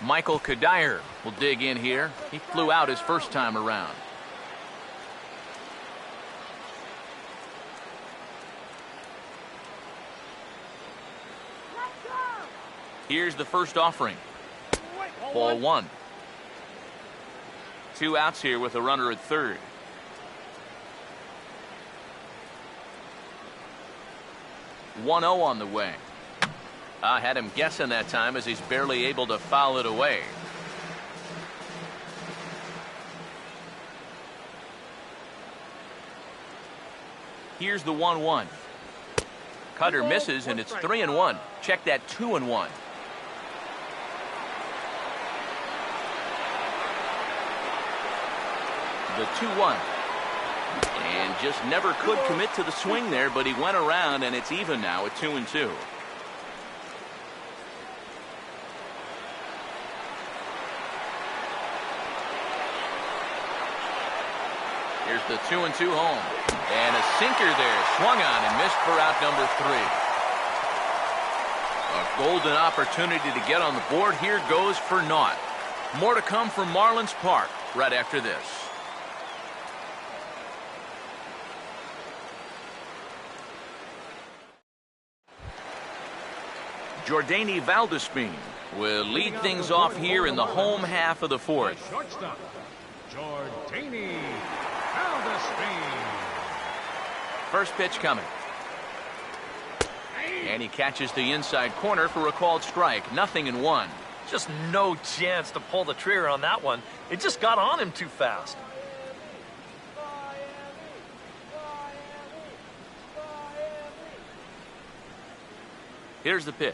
[SPEAKER 1] Michael Kadire will dig in here. He flew out his first time around. Here's the first offering. Ball one. 2 outs here with a runner at third. One 0 on the way. I had him guessing that time as he's barely able to foul it away. Here's the 1-1. Cutter misses, and it's 3-1. Check that 2-1. The 2-1. And just never could commit to the swing there, but he went around, and it's even now at 2-2. Here's the 2-2 home. And a sinker there. Swung on and missed for out number 3. A golden opportunity to get on the board. Here goes for naught. More to come from Marlins Park right after this. Jordany Valdespin will lead things off here in the home half of the fourth.
[SPEAKER 3] Shortstop, Jordany Valdespin.
[SPEAKER 1] First pitch coming. And he catches the inside corner for a called strike. 0-1.
[SPEAKER 2] Just no chance to pull the trigger on that one. It just got on him too fast.
[SPEAKER 1] Here's the pitch.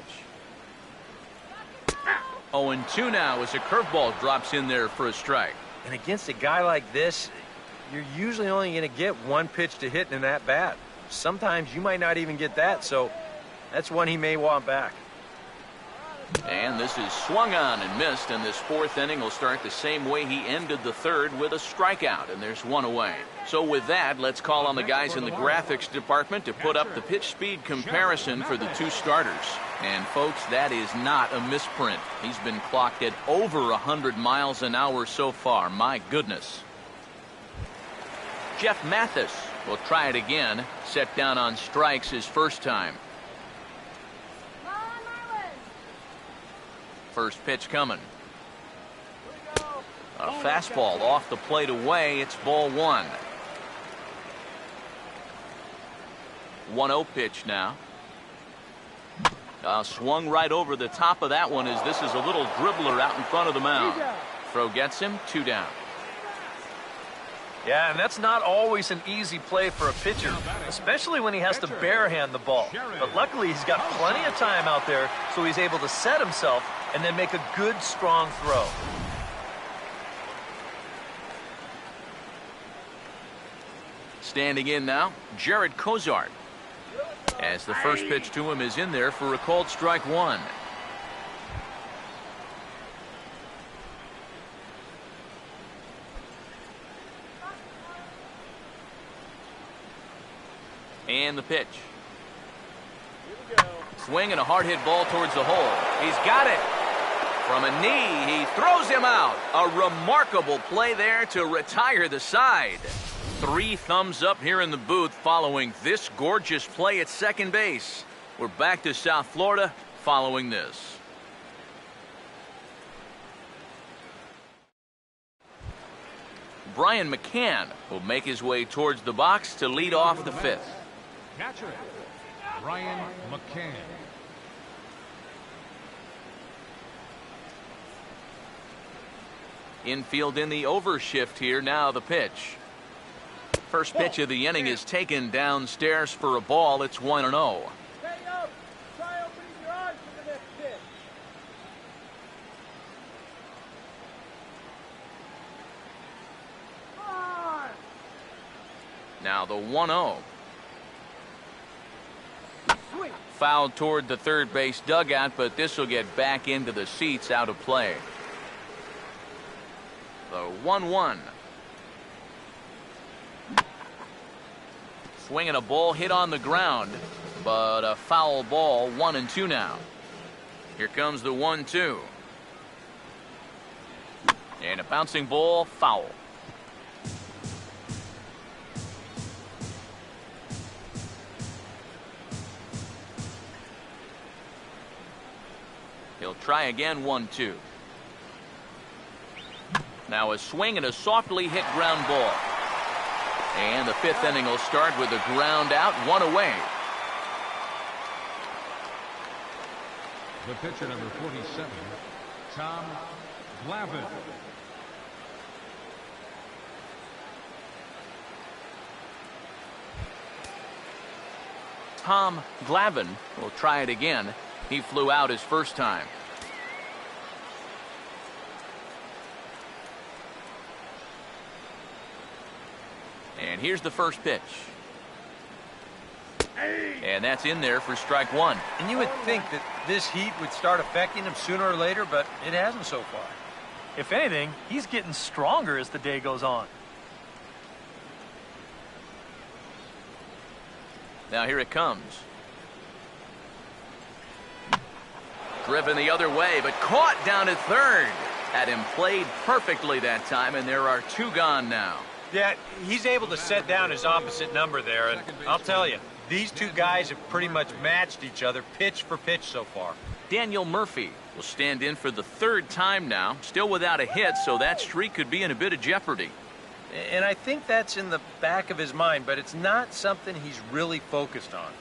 [SPEAKER 1] 0-2 now as a curveball drops in there for a strike.
[SPEAKER 5] And against a guy like this, you're usually only going to get one pitch to hit in that bat. Sometimes you might not even get that, so that's one he may want back.
[SPEAKER 1] And this is swung on and missed, and this fourth inning will start the same way he ended the third, with a strikeout, and there's one away. So with that, let's call on the guys in the graphics department to put up the pitch speed comparison for the two starters. And folks, that is not a misprint. He's been clocked at over 100 miles an hour so far. My goodness. Jeff Mathis will try it again. Set down on strikes his first time. First pitch coming. A fastball off the plate away. It's ball one. 1-0 pitch now. Swung right over the top of that one as this is a little dribbler out in front of the mound. Throw gets him, 2 down.
[SPEAKER 2] Yeah, and that's not always an easy play for a pitcher, especially when he has to barehand the ball. But luckily, he's got plenty of time out there, so he's able to set himself and then make a good, strong throw.
[SPEAKER 1] Standing in now, Jared Cozart. As the first pitch to him is in there for a called strike one. And the pitch. Swing and a hard hit ball towards the hole. He's got it. From a knee, he throws him out. A remarkable play there to retire the side. 3 thumbs up here in the booth following this gorgeous play at second base. We're back to South Florida following this. Brian McCann will make his way towards the box to lead off the fifth.
[SPEAKER 3] Catcher, Brian McCann.
[SPEAKER 1] Infield in the overshift here. Now the pitch. First pitch of the inning is taken downstairs for a ball. It's 1-0.
[SPEAKER 4] Try opening your eyes for the next pitch.
[SPEAKER 1] Now the 1-0. foul toward the third base dugout, but this will get back into the seats, out of play. The 1-1. Swinging a ball hit on the ground, but a foul ball. 1-2 now. Here comes the 1-2. And a bouncing ball, foul. He'll try again. 1-2. Now a swing and a softly hit ground ball. And the fifth inning will start with a ground out, 1 away.
[SPEAKER 3] The pitcher, number 47, Tom Glavine.
[SPEAKER 1] Tom Glavine will try it again. He flew out his first time. And here's the first pitch. And that's in there for strike 1.
[SPEAKER 5] And you would think that this heat would start affecting him sooner or later, but it hasn't so far.
[SPEAKER 2] If anything, he's getting stronger as the day goes on.
[SPEAKER 1] Now here it comes. Driven the other way, but caught down at third. Had him played perfectly that time, and there are 2 gone now.
[SPEAKER 5] Yeah, he's able to set down his opposite number there, and I'll tell you, these 2 guys have pretty much matched each other pitch for pitch so far.
[SPEAKER 1] Daniel Murphy will stand in for the 3rd time now, still without a hit, so that streak could be in a bit of jeopardy.
[SPEAKER 5] And I think that's in the back of his mind, but it's not something he's really focused on.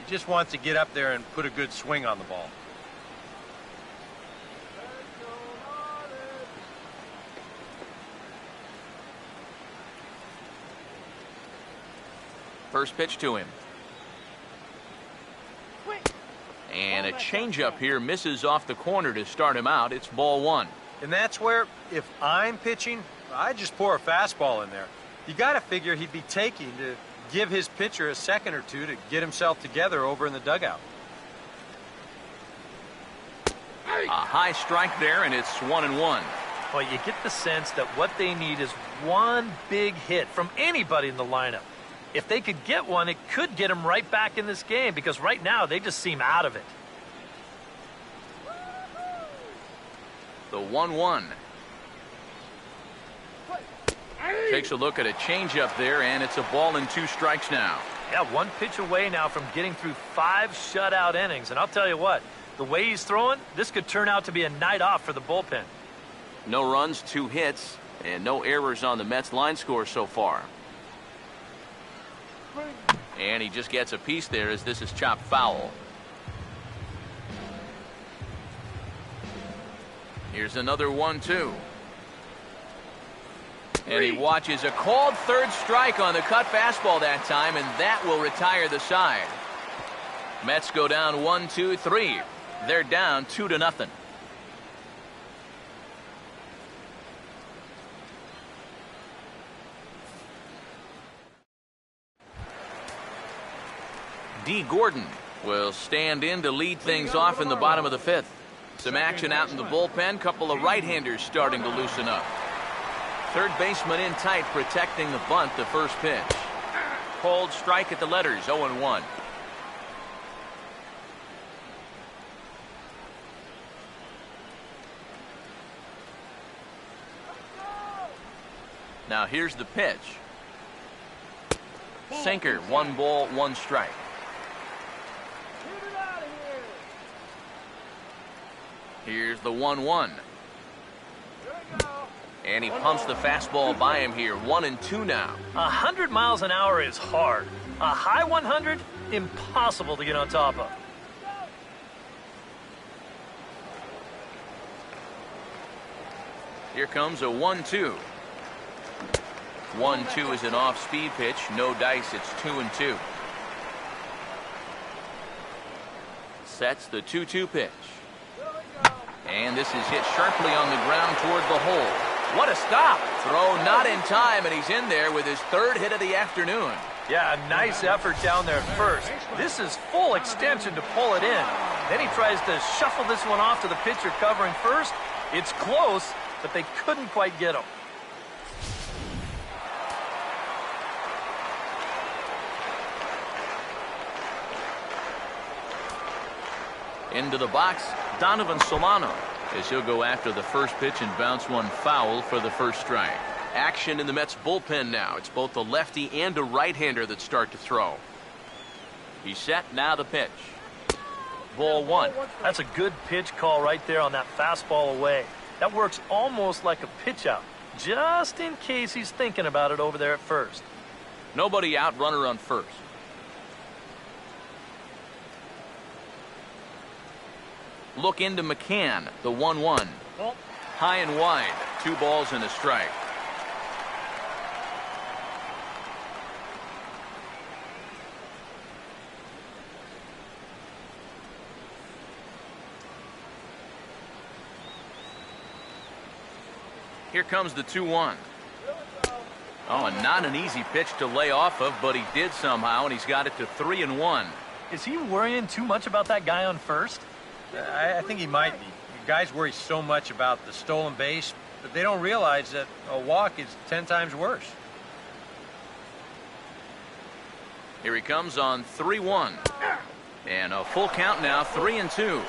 [SPEAKER 5] He just wants to get up there and put a good swing on the ball.
[SPEAKER 1] First pitch to him. And a changeup here misses off the corner to start him out. It's ball 1.
[SPEAKER 5] And that's where, if I'm pitching, I just pour a fastball in there. You got to figure he'd be taking to give his pitcher a second or 2 to get himself together over in the dugout.
[SPEAKER 1] A high strike there, and it's 1-1.
[SPEAKER 2] Well, you get the sense that what they need is one big hit from anybody in the lineup. If they could get one, it could get them right back in this game, because right now they just seem out of it.
[SPEAKER 1] The 1-1. Takes a look at a changeup there, and it's a ball and 2 strikes now.
[SPEAKER 2] Yeah, 1 pitch away now from getting through 5 shutout innings. And I'll tell you what, the way he's throwing, this could turn out to be a night off for the bullpen.
[SPEAKER 1] No runs, 2 hits, and no errors on the Mets line score so far. And he just gets a piece there as this is chopped foul. Here's another 1-2. And he watches a called 3rd strike on the cut fastball that time, and that will retire the side. Mets go down 1-2-3. They're down 2-0. D. Gordon will stand in to lead things off in the bottom of the 5th. Some action out in the bullpen. Couple of right-handers starting to loosen up. Third baseman in tight, protecting the bunt. The first pitch. Called strike at the letters. 0-1. Now here's the pitch. Sinker. 1 ball, 1 strike. Here's the 1-1. And he pumps the fastball by him here. 1-2 now.
[SPEAKER 2] 100 miles an hour is hard. A high 100, impossible to get on top of.
[SPEAKER 1] Here comes a 1-2. 1-2 is an off-speed pitch. No dice. It's 2-2. Sets the 2-2 pitch. And this is hit sharply on the ground toward the hole. What a stop! Throw not in time, and he's in there with his 3rd hit of the afternoon.
[SPEAKER 2] Yeah, a nice effort down there at first. This is full extension to pull it in. Then he tries to shuffle this one off to the pitcher covering first. It's close, but they couldn't quite get him.
[SPEAKER 1] Into the box, Donovan Solano, as he'll go after the first pitch and bounce one foul for the first strike. Action in the Mets bullpen now. It's both a lefty and a right-hander that start to throw. He's set, now the pitch. Ball one.
[SPEAKER 2] That's a good pitch call right there on that fastball away. That works almost like a pitch out, just in case he's thinking about it over there at first.
[SPEAKER 1] Nobody out, runner on first. Look into McCann, the 1-1. High and wide, 2 balls and a strike. Here comes the 2-1. Oh, and not an easy pitch to lay off of, but he did somehow, and he's got it to 3-1.
[SPEAKER 2] Is he worrying too much about that guy on first?
[SPEAKER 5] I think he might be. Guys worry so much about the stolen base, but they don't realize that a walk is 10 times worse.
[SPEAKER 1] Here he comes on 3-1. And a full count now, 3-2.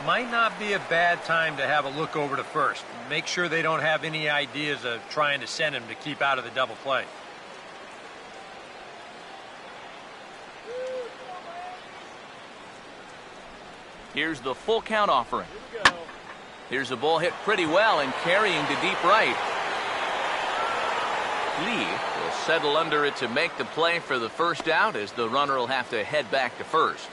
[SPEAKER 5] Might not be a bad time to have a look over to first. Make sure they don't have any ideas of trying to send him to keep out of the double play.
[SPEAKER 1] Here's the full count offering. Here's a ball hit pretty well and carrying to deep right. Lee will settle under it to make the play for the first out, as the runner will have to head back to first.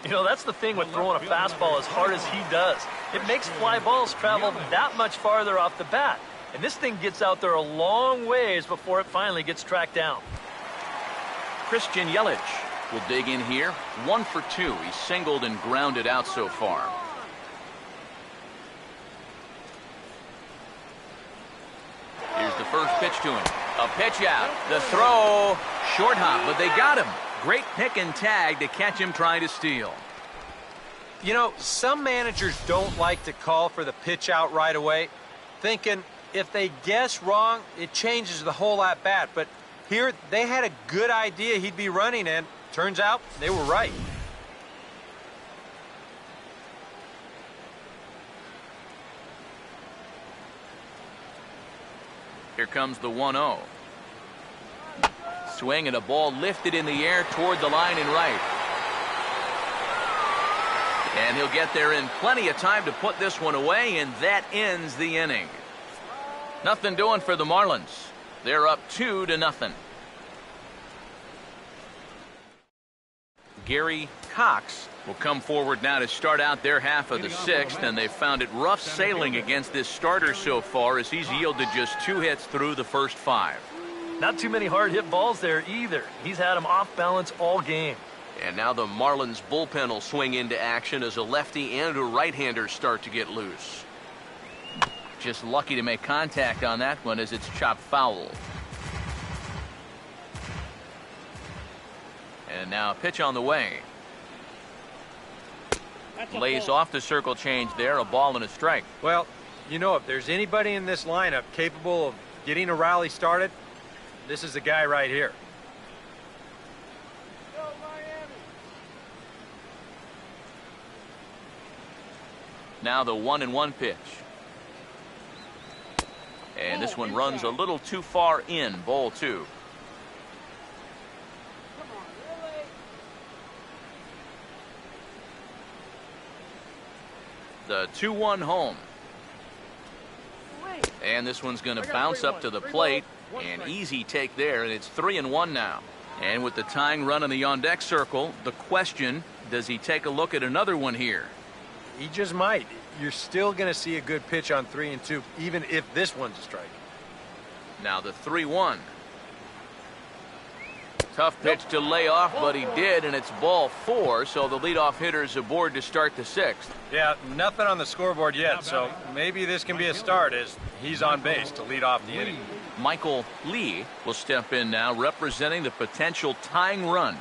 [SPEAKER 2] You know, that's the thing with throwing a fastball as hard as he does. It makes fly balls travel that much farther off the bat. And this thing gets out there a long ways before it finally gets tracked down.
[SPEAKER 1] Christian Yelich will dig in here. 1 for 2. He's singled and grounded out so far. Here's the first pitch to him. A pitch out. The throw. Short hop, but they got him. Great pick and tag to catch him trying to steal.
[SPEAKER 5] You know, some managers don't like to call for the pitch out right away, thinking if they guess wrong, it changes the whole at bat. But here, they had a good idea he'd be running, and turns out they were right.
[SPEAKER 1] Here comes the 1-0. Swing and a ball lifted in the air toward the line and right. And he'll get there in plenty of time to put this one away, and that ends the inning. Nothing doing for the Marlins. They're up 2-0. Gary Cox will come forward now to start out their half of the 6th, and they've found it rough sailing against this starter so far, as he's yielded just 2 hits through the first 5.
[SPEAKER 2] Not too many hard hit balls there either. He's had them off balance all game.
[SPEAKER 1] And now the Marlins bullpen will swing into action as a lefty and a right-hander start to get loose. Just lucky to make contact on that one, as it's chopped foul. And now a pitch on the way. Lays off the circle change there, a ball and a strike.
[SPEAKER 5] Well, you know, if there's anybody in this lineup capable of getting a rally started, this is the guy right here.
[SPEAKER 1] Now the 1-1 pitch. And this one runs a little too far in, ball 2. The 2-1 home. And this one's going to bounce up to the plate. An easy take there, and it's 3-1 now. And with the tying run in the on-deck circle, the question, does he take a look at another one here?
[SPEAKER 5] He just might. You're still going to see a good pitch on 3-2, even if this one's a strike.
[SPEAKER 1] Now the 3-1. Tough pitch to lay off, but he did, and it's ball 4, so the leadoff hitter's aboard to start the 6th.
[SPEAKER 5] Yeah, nothing on the scoreboard yet, so maybe this can be a start as he's on base to lead off the inning.
[SPEAKER 1] Michael Lee will step in now, representing the potential tying run.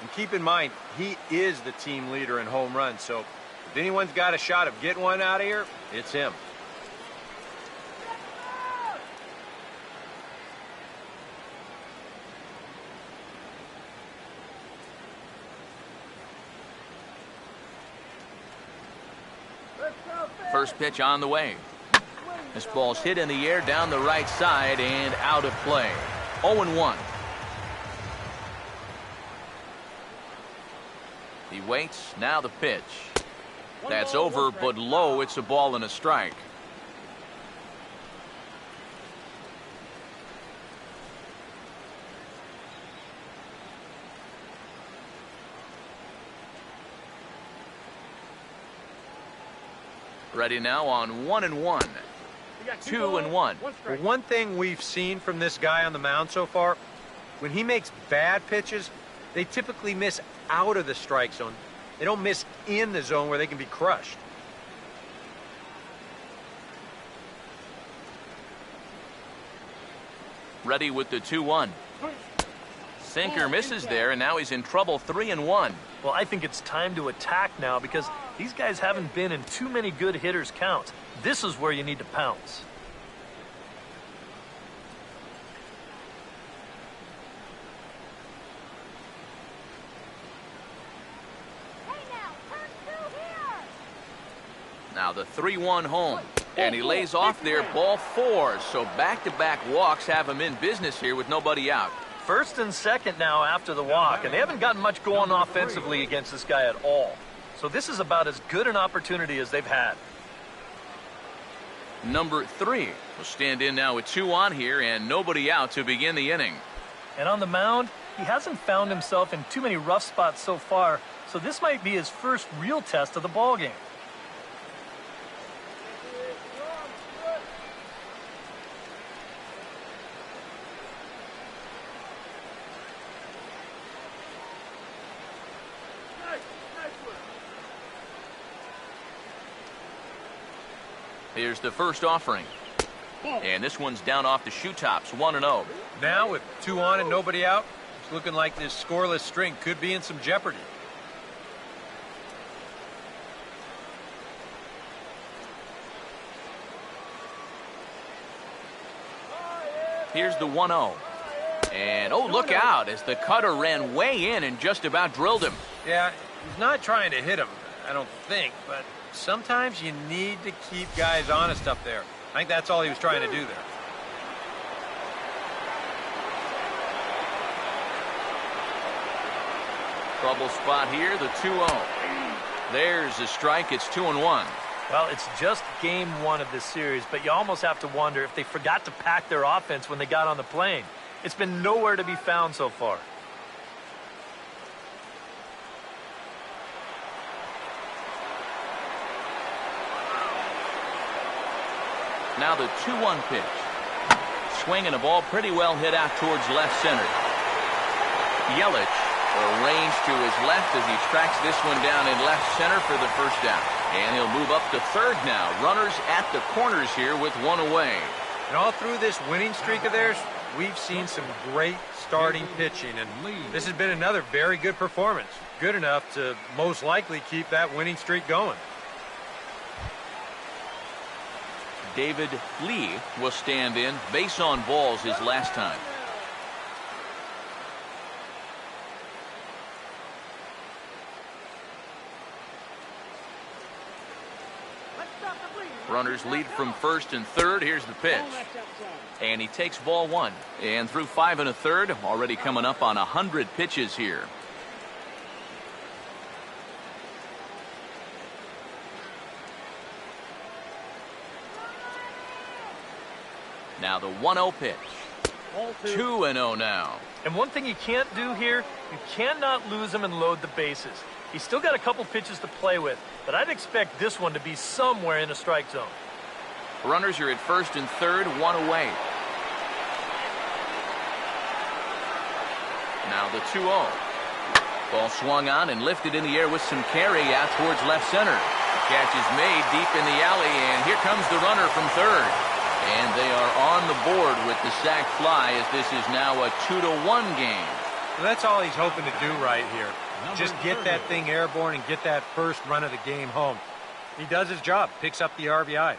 [SPEAKER 5] And keep in mind, he is the team leader in home runs, so if anyone's got a shot of getting one out of here, it's him.
[SPEAKER 1] First pitch on the way. This ball's hit in the air down the right side and out of play. 0-1. He waits. Now the pitch. That's over, but low. It's a ball and a strike. Ready now on 1-1. 2-1.
[SPEAKER 5] Well, one thing we've seen from this guy on the mound so far, when he makes bad pitches, they typically miss out of the strike zone. They don't miss in the zone where they can be crushed.
[SPEAKER 1] Ready with the 2-1. Sinker misses there, and now he's in trouble. 3-1.
[SPEAKER 2] Well, I think it's time to attack now because these guys haven't been in too many good hitters' counts. This is where you need to pounce.
[SPEAKER 1] Now the 3-1 home. And he lays off there, ball 4. So back-to-back walks have him in business here with nobody out.
[SPEAKER 2] First and second now after the walk, and they haven't gotten much going offensively against this guy at all. So this is about as good an opportunity as they've had.
[SPEAKER 1] Number 3 will stand in now with 2 on here and nobody out to begin the inning.
[SPEAKER 2] And on the mound, he hasn't found himself in too many rough spots so far, so this might be his first real test of the ballgame.
[SPEAKER 1] Here's the first offering. And this one's down off the shoe tops, 1-0.
[SPEAKER 5] Now with 2 on and nobody out, it's looking like this scoreless string could be in some jeopardy.
[SPEAKER 1] Here's the 1-0. And, oh, look out as the cutter ran way in and just about drilled him.
[SPEAKER 5] Yeah, he's not trying to hit him, I don't think, but sometimes you need to keep guys honest up there. I think that's all he was trying to do there.
[SPEAKER 1] Trouble spot here, the 2-0. There's a strike. It's 2-1.
[SPEAKER 2] Well, it's just game 1 of this series, but you almost have to wonder if they forgot to pack their offense when they got on the plane. It's been nowhere to be found so far.
[SPEAKER 1] Now the 2-1 pitch. Swinging a ball pretty well hit out towards left center. Yelich arranged to his left as he tracks this one down in left center for the first down. And he'll move up to third now. Runners at the corners here with 1 away.
[SPEAKER 5] And all through this winning streak of theirs, we've seen some great starting pitching. And this has been another very good performance. Good enough to most likely keep that winning streak going.
[SPEAKER 1] David Lee will stand in. Base on balls his last time. Runners lead from first and third. Here's the pitch. And he takes ball 1. And through 5 1/3, already coming up on 100 pitches here. Now the 1-0 pitch. 2-0 now.
[SPEAKER 2] And one thing you can't do here, you cannot lose him and load the bases. He's still got a couple pitches to play with, but I'd expect this one to be somewhere in a strike zone.
[SPEAKER 1] Runners are at first and third, 1 away. Now the 2-0. Ball swung on and lifted in the air with some carry out towards left center. The catch is made deep in the alley, and here comes the runner from third. And they are on the board with the sac fly as this is now a 2-1 game.
[SPEAKER 5] Well, that's all he's hoping to do right here. Just get that thing airborne and get that first run of the game home. He does his job, picks up the RBI.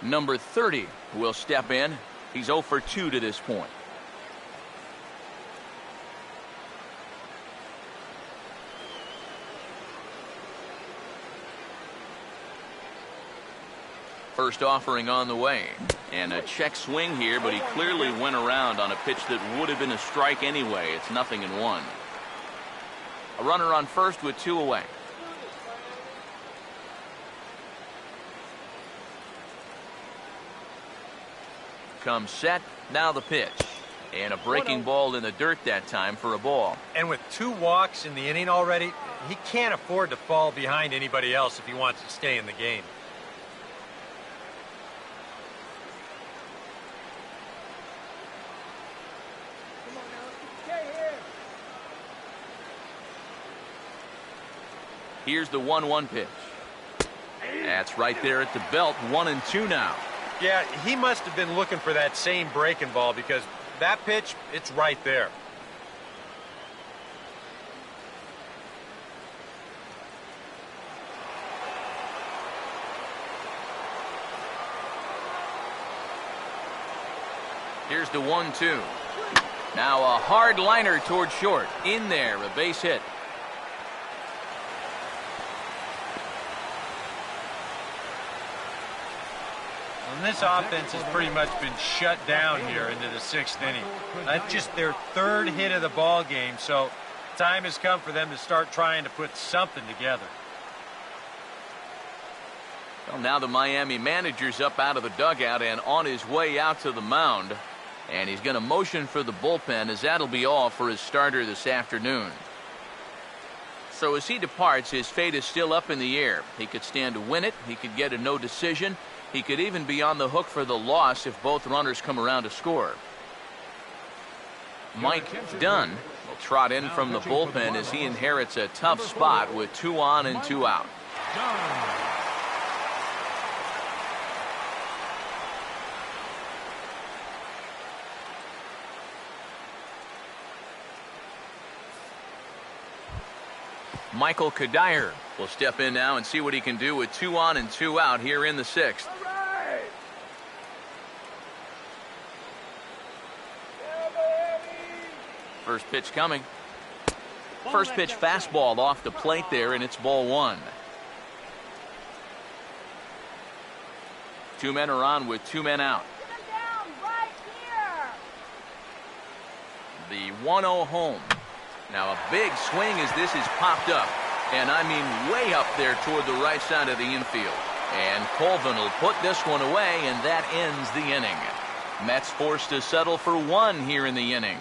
[SPEAKER 1] Number 30 will step in. He's 0 for 2 to this point. First offering on the way. And a check swing here, but he clearly went around on a pitch that would have been a strike anyway. It's 0-1. A runner on first with 2 away. Comes set. Now the pitch. And a breaking ball in the dirt that time for a ball.
[SPEAKER 5] And with 2 walks in the inning already, he can't afford to fall behind anybody else if he wants to stay in the game.
[SPEAKER 1] Here's the 1-1 pitch. That's right there at the belt. 1-2 now.
[SPEAKER 5] Yeah, he must have been looking for that same breaking ball because that pitch, it's right there.
[SPEAKER 1] Here's the 1-2. Now a hard liner toward short. In there, a base hit.
[SPEAKER 5] And this offense has pretty much been shut down here into the 6th inning. That's just their 3rd hit of the ball game, so time has come for them to start trying to put something together.
[SPEAKER 1] Well, now the Miami manager's up out of the dugout and on his way out to the mound. And he's going to motion for the bullpen as that'll be all for his starter this afternoon. So as he departs, his fate is still up in the air. He could stand to win it. He could get a no decision. He could even be on the hook for the loss if both runners come around to score. Mike Dunn will trot in from the bullpen as he inherits a tough spot with 2 on and 2 out. Michael Kadire will step in now and see what he can do with 2 on and 2 out here in the 6th. First pitch coming. First pitch fastball off the plate there, and it's ball 1. 2 men are on with 2 men out. The 1-0 home. Now a big swing as this is popped up. And I mean way up there toward the right side of the infield. And Colvin will put this one away, and that ends the inning. Mets forced to settle for 1 here in the inning.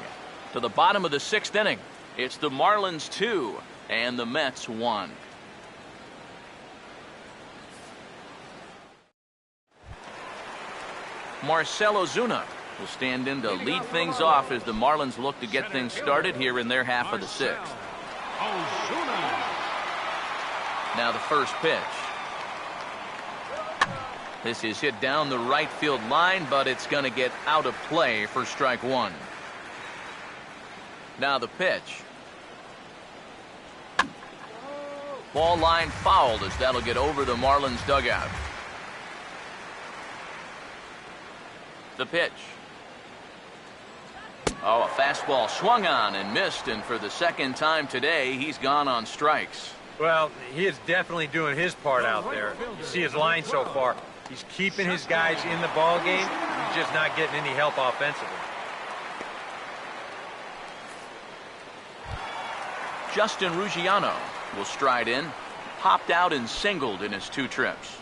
[SPEAKER 1] To the bottom of the 6th inning, it's the Marlins 2 and the Mets 1. Marcell Ozuna will stand in to lead things off as the Marlins look to get things started here in their half of the 6th. Now the first pitch. This is hit down the right field line, but it's going to get out of play for strike 1. Now the pitch. Ball line fouled as that'll get over the Marlins dugout. The pitch. Oh, a fastball swung on and missed, and for the 2nd time today, he's gone on strikes.
[SPEAKER 5] Well, he is definitely doing his part out there. You see his line so far. He's keeping his guys in the ball game. He's just not getting any help offensively.
[SPEAKER 1] Justin Ruggiano will stride in, popped out and singled in his 2 trips.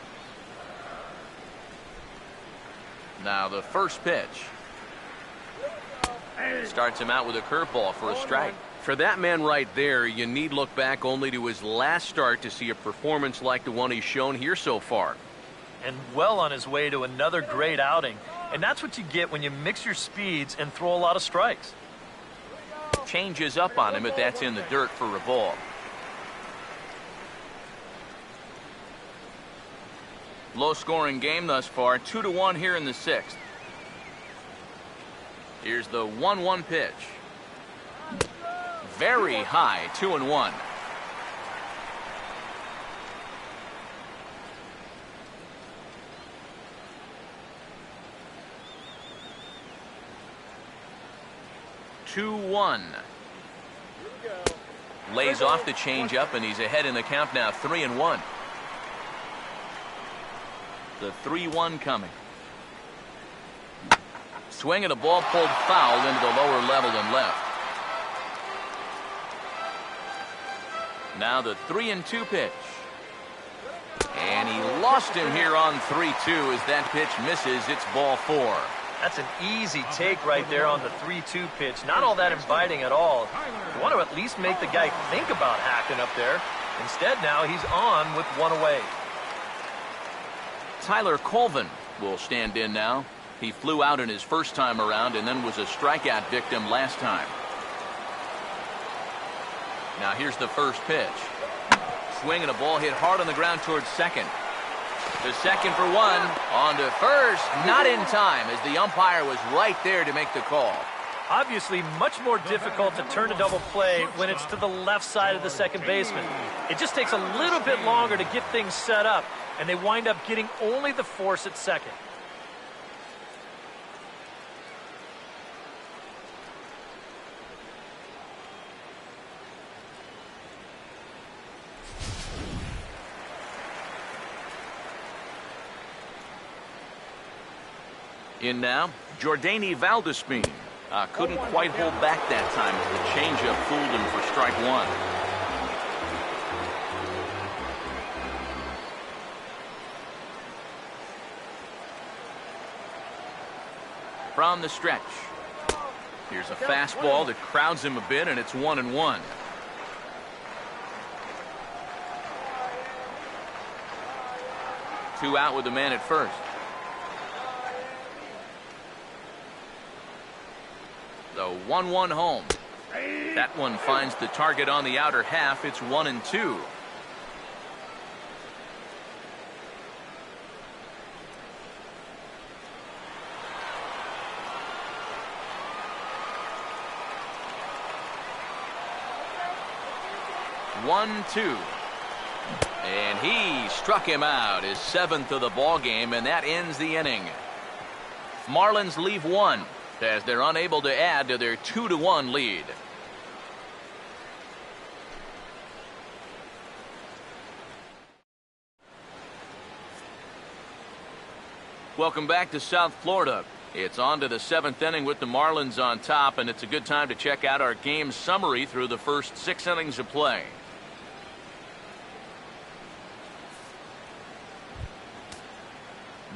[SPEAKER 1] Now the first pitch. Starts him out with a curveball for a strike. For that man right there, you need look back only to his last start to see a performance like the one he's shown here so far.
[SPEAKER 2] And well on his way to another great outing. And that's what you get when you mix your speeds and throw a lot of strikes.
[SPEAKER 1] Changes up on him, but that's in the dirt for a ball. Low-scoring game thus far, 2-1 here in the 6th. Here's the 1-1 pitch. Very high, 2-1. Lays off the changeup, and he's ahead in the count now, 3-1. The 3-1 coming. Swing and a ball pulled foul into the lower level and left. Now the 3-2 pitch. And he lost him here on 3-2 as that pitch misses. It's ball 4.
[SPEAKER 2] That's an easy take right there on the 3-2 pitch. Not all that inviting at all. You want to at least make the guy think about hacking up there. Instead, now he's on with one away.
[SPEAKER 1] Tyler Colvin will stand in now. He flew out in his first time around and then was a strikeout victim last time. Now here's the first pitch. Swing and a ball hit hard on the ground towards second. The second for one. On to first. Not in time as the umpire was right there to make the call.
[SPEAKER 2] Obviously much more difficult to turn a double play when it's to the left side of the second baseman. It just takes a little bit longer to get things set up, and they wind up getting only the force at second.
[SPEAKER 1] In now, Jordany Valdespin. Couldn't quite hold back that time as the changeup fooled him for strike one. From the stretch. Here's a fastball that crowds him a bit, and it's 1-1. Two out with the man at first. The 1-1 home. That one finds the target on the outer half. It's 1-2. And he struck him out, his 7th of the ball game, and that ends the inning. Marlins leave one as they're unable to add to their 2-1 lead. Welcome back to South Florida. It's on to the 7th inning with the Marlins on top, and it's a good time to check out our game summary through the first 6 innings of play.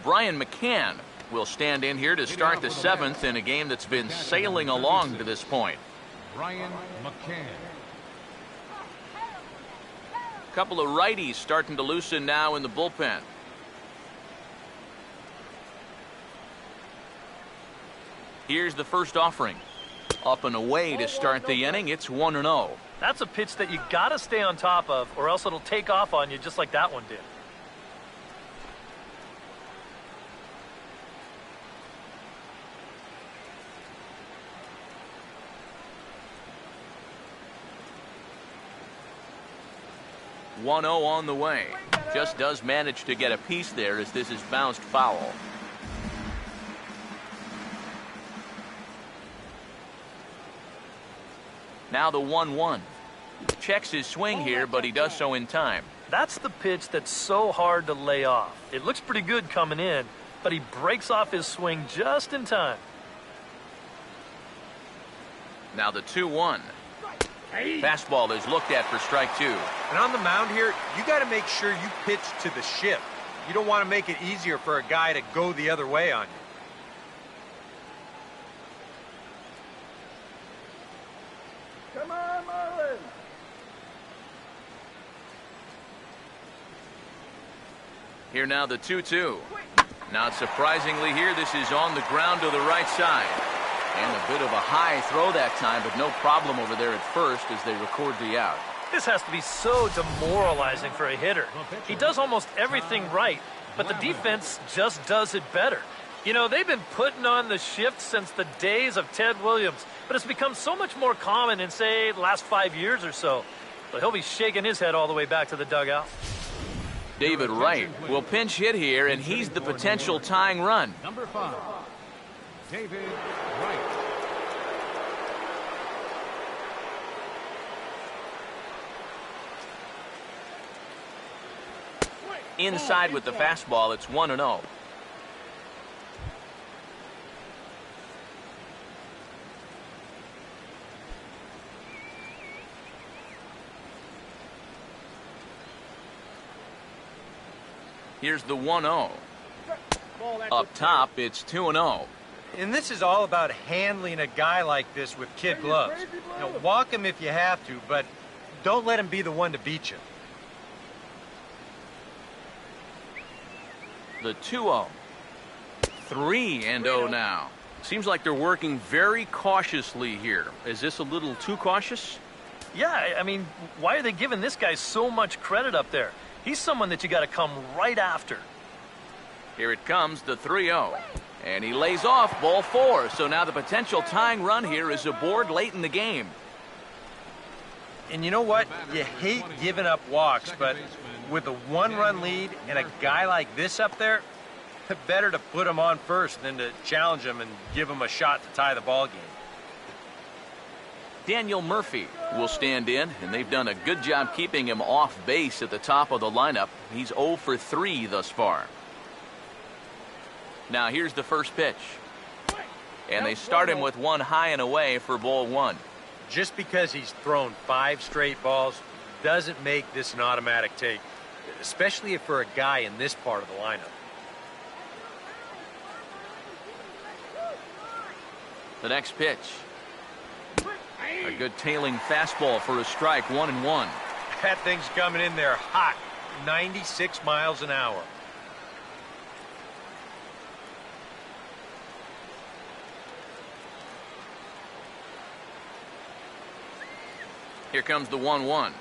[SPEAKER 1] Brian McCann will stand in here to start the 7th in a game that's been sailing along to this point.
[SPEAKER 3] Brian McCann.
[SPEAKER 1] A couple of righties starting to loosen now in the bullpen. Here's the first offering. Up and away to start the inning. It's 1-0.
[SPEAKER 2] That's a pitch that you got to stay on top of, or else it'll take off on you just like that one did. On the way. Just does manage to get a piece there as this is bounced foul. Now the 1-1. Checks his swing here, but he does so in time. That's the pitch that's so hard to lay off. It looks pretty good coming in, but he breaks off his swing just in time. Now the 2-1. Fastball is looked at for strike 2.
[SPEAKER 5] And on the mound here, you got to make sure you pitch to the shift. You don't want to make it easier for a guy to go the other way on you.
[SPEAKER 4] Come on, Marlins!
[SPEAKER 1] Here now the 2-2. Not surprisingly here, this is on the ground to the right side. And a bit of a high throw that time, but no problem over there at first as they record the out.
[SPEAKER 2] This has to be so demoralizing for a hitter. He does almost everything right, but the defense just does it better. You know, they've been putting on the shift since the days of Ted Williams, but it's become so much more common in, say, the last 5 years or so. But he'll be shaking his head all the way back to the dugout.
[SPEAKER 1] David Wright will pinch hit here, and he's the potential tying run.
[SPEAKER 3] Number 5, David Wright.
[SPEAKER 1] Inside with the fastball, it's 1-0. Here's the 1-0. Up top, it's 2-0.
[SPEAKER 5] And this is all about handling a guy like this with kid gloves. You know, walk him if you have to, but don't let him be the one to beat you.
[SPEAKER 1] The 2-0. 3-0 now. Seems like they're working very cautiously here. Is this a little too cautious?
[SPEAKER 2] Yeah, I mean, why are they giving this guy so much credit up there? He's someone that you got to come right after.
[SPEAKER 1] Here it comes, the 3-0. And he lays off ball 4. So now the potential tying run here is aboard late in the game.
[SPEAKER 5] And you know what? You hate giving up walks, but with a 1-run lead and a guy like this up there, better to put him on first than to challenge him and give him a shot to tie the ball game.
[SPEAKER 1] Daniel Murphy will stand in, and they've done a good job keeping him off base at the top of the lineup. He's 0 for 3 thus far. Now here's the first pitch. And they start him with one high and away for ball 1.
[SPEAKER 5] Just because he's thrown 5 straight balls doesn't make this an automatic take, especially for a guy in this part of the lineup.
[SPEAKER 1] The next pitch. A good tailing fastball for a strike, 1-1.
[SPEAKER 5] That thing's coming in there hot, 96 miles an hour.
[SPEAKER 1] Here comes the 1-1.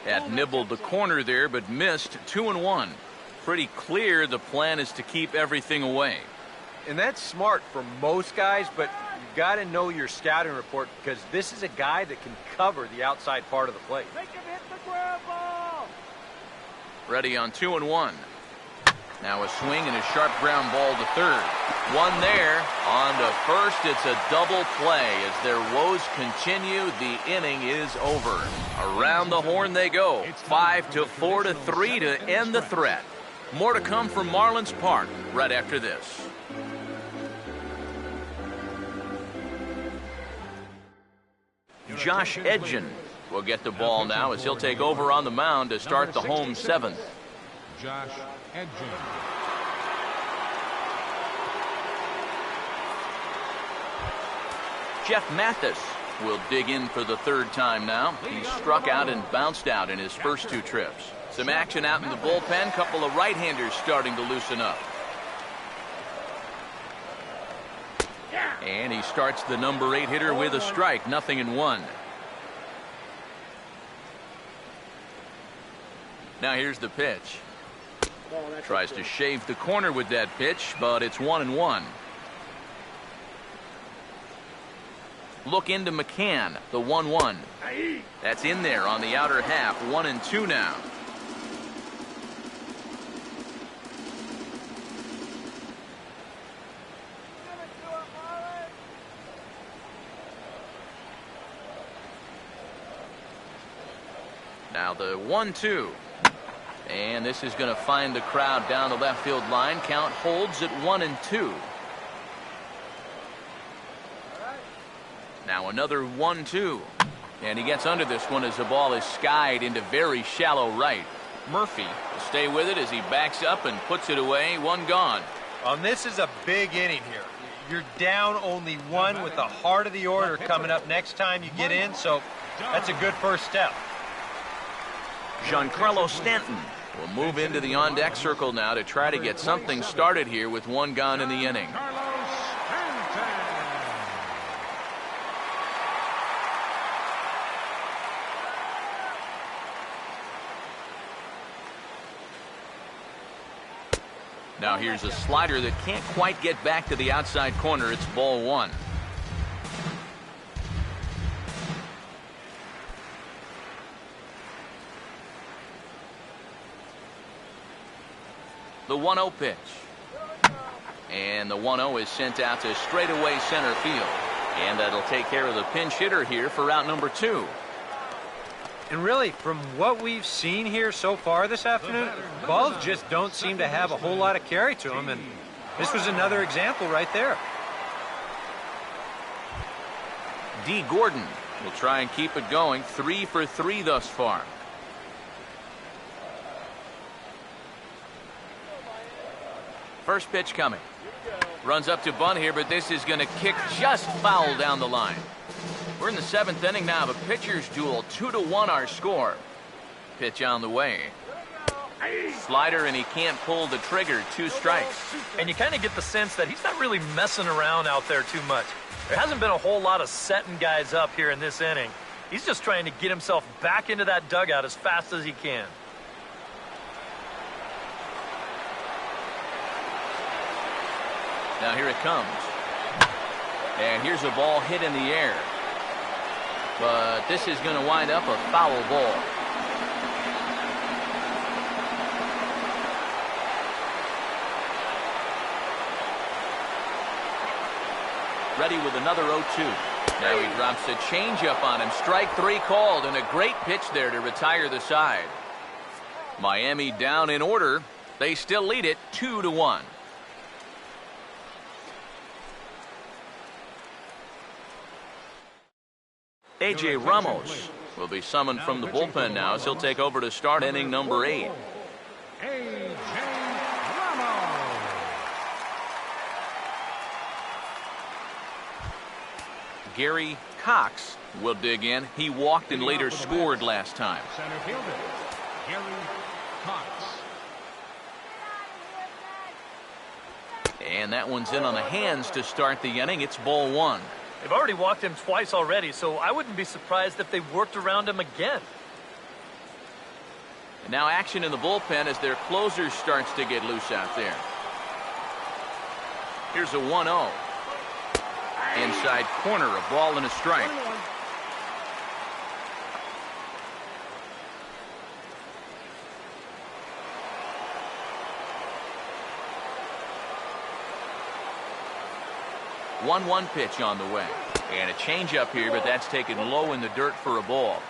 [SPEAKER 1] That nibbled the corner there, but missed. 2-1. Pretty clear the plan is to keep everything away.
[SPEAKER 5] And that's smart for most guys, but you've got to know your scouting report because this is a guy that can cover the outside part of the plate.
[SPEAKER 4] Make him hit the ground ball.
[SPEAKER 1] Ready on 2-1. Now a swing and a sharp ground ball to third. One there. On to first. It's a double play. As their woes continue, the inning is over. Around the horn they go. 5-4 to 3 to end the threat. More to come from Marlins Park right after this. Josh Edgen will get the ball now as he'll take over on the mound to start the home 7th.
[SPEAKER 3] Josh Edgen.
[SPEAKER 1] Jeff Mathis will dig in for the 3rd time now. He struck out and bounced out in his first 2 trips. Some action out in the bullpen. Couple of right-handers starting to loosen up. And he starts the number 8 hitter with a strike. 0-1. Now here's the pitch. Tries to shave the corner with that pitch, but it's 1-1. Look into McCann, the 1-1. That's in there on the outer half. 1-2 now. Now the 1-2. And this is going to find the crowd down the left field line. Count holds at 1-2. Now another 1-2. And he gets under this one as the ball is skied into very shallow right. Murphy will stay with it as he backs up and puts it away. 1 gone.
[SPEAKER 5] This is a big inning here. You're down only 1 with the heart of the order coming up next time you get in, so that's a good first step.
[SPEAKER 1] Giancarlo Stanton We'll move into the on-deck circle now to try to get something started here with one gone in the inning. Now here's a slider that can't quite get back to the outside corner. It's ball one. The 1-0 pitch. And the 1-0 is sent out to straightaway center field. And that'll take care of the pinch hitter here for out number 2.
[SPEAKER 5] And really, from what we've seen here so far this afternoon, balls just don't seem to have a whole lot of carry to them, and this was another example right there.
[SPEAKER 1] D. Gordon will try and keep it going. 3 for 3 thus far. First pitch coming. Runs up to bunt here, but this is going to kick just foul down the line. We're in the 7th inning now of a pitcher's duel. 2-1 our score. Pitch on the way. Slider, and he can't pull the trigger. 2 strikes.
[SPEAKER 2] And you kind of get the sense that he's not really messing around out there too much. There hasn't been a whole lot of setting guys up here in this inning. He's just trying to get himself back into that dugout as fast as he can.
[SPEAKER 1] Now here it comes. And here's a ball hit in the air. But this is going to wind up a foul ball. Ready with another 0-2. Now he drops a changeup on him. Strike 3 called, and a great pitch there to retire the side. Miami down in order. They still lead it 2-1. A.J. Ramos will be summoned from the bullpen now as he'll take over to start inning number 8.
[SPEAKER 3] A.J. Ramos.
[SPEAKER 1] Gary Cox will dig in. He walked and later scored last time.
[SPEAKER 3] Center fielder, Gary Cox.
[SPEAKER 1] And that one's in on the hands to start the inning. It's ball 1.
[SPEAKER 2] They've already walked him twice already, so I wouldn't be surprised if they worked around him again.
[SPEAKER 1] And now action in the bullpen as their closer starts to get loose out there. Here's a 1-0. Inside corner, a ball and a strike. One pitch on the way. And a changeup here, but that's taken low in the dirt for a ball.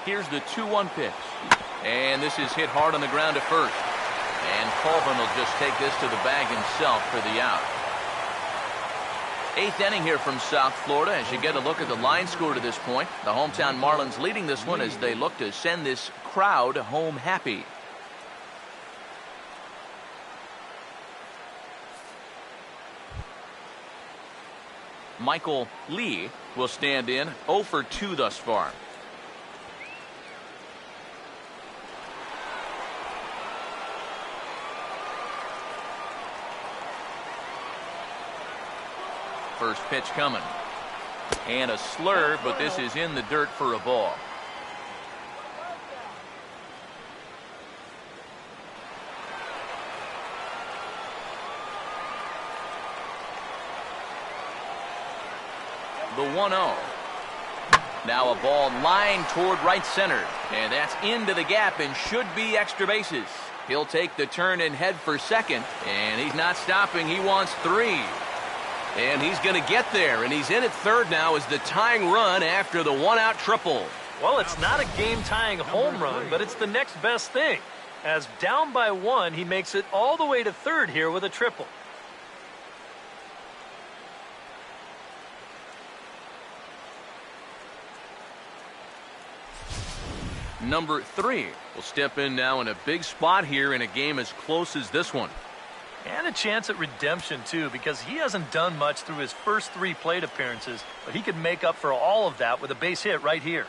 [SPEAKER 1] Here's the 2-1 pitch. And this is hit hard on the ground to first. And Colvin will just take this to the bag himself for the out. 8th inning here from South Florida as you get a look at the line score to this point. The hometown Marlins leading this one as they look to send this crowd home happy. Michael Lee will stand in. 0 for 2 thus far. First pitch coming. And a slurve, but this is in the dirt for a ball. The 1-0. Now a ball lined toward right center. And that's into the gap and should be extra bases. He'll take the turn and head for second. And he's not stopping. He wants 3. And he's going to get there, and he's in at third now as the tying run after the 1-out triple.
[SPEAKER 2] Well, it's not a game-tying home run, but it's the next best thing. As down by 1, he makes it all the way to third here with a triple.
[SPEAKER 1] Number 3 will step in now in a big spot here in a game as close as this one.
[SPEAKER 2] And a chance at redemption, too, because he hasn't done much through his first 3 plate appearances, but he could make up for all of that with a base hit right here.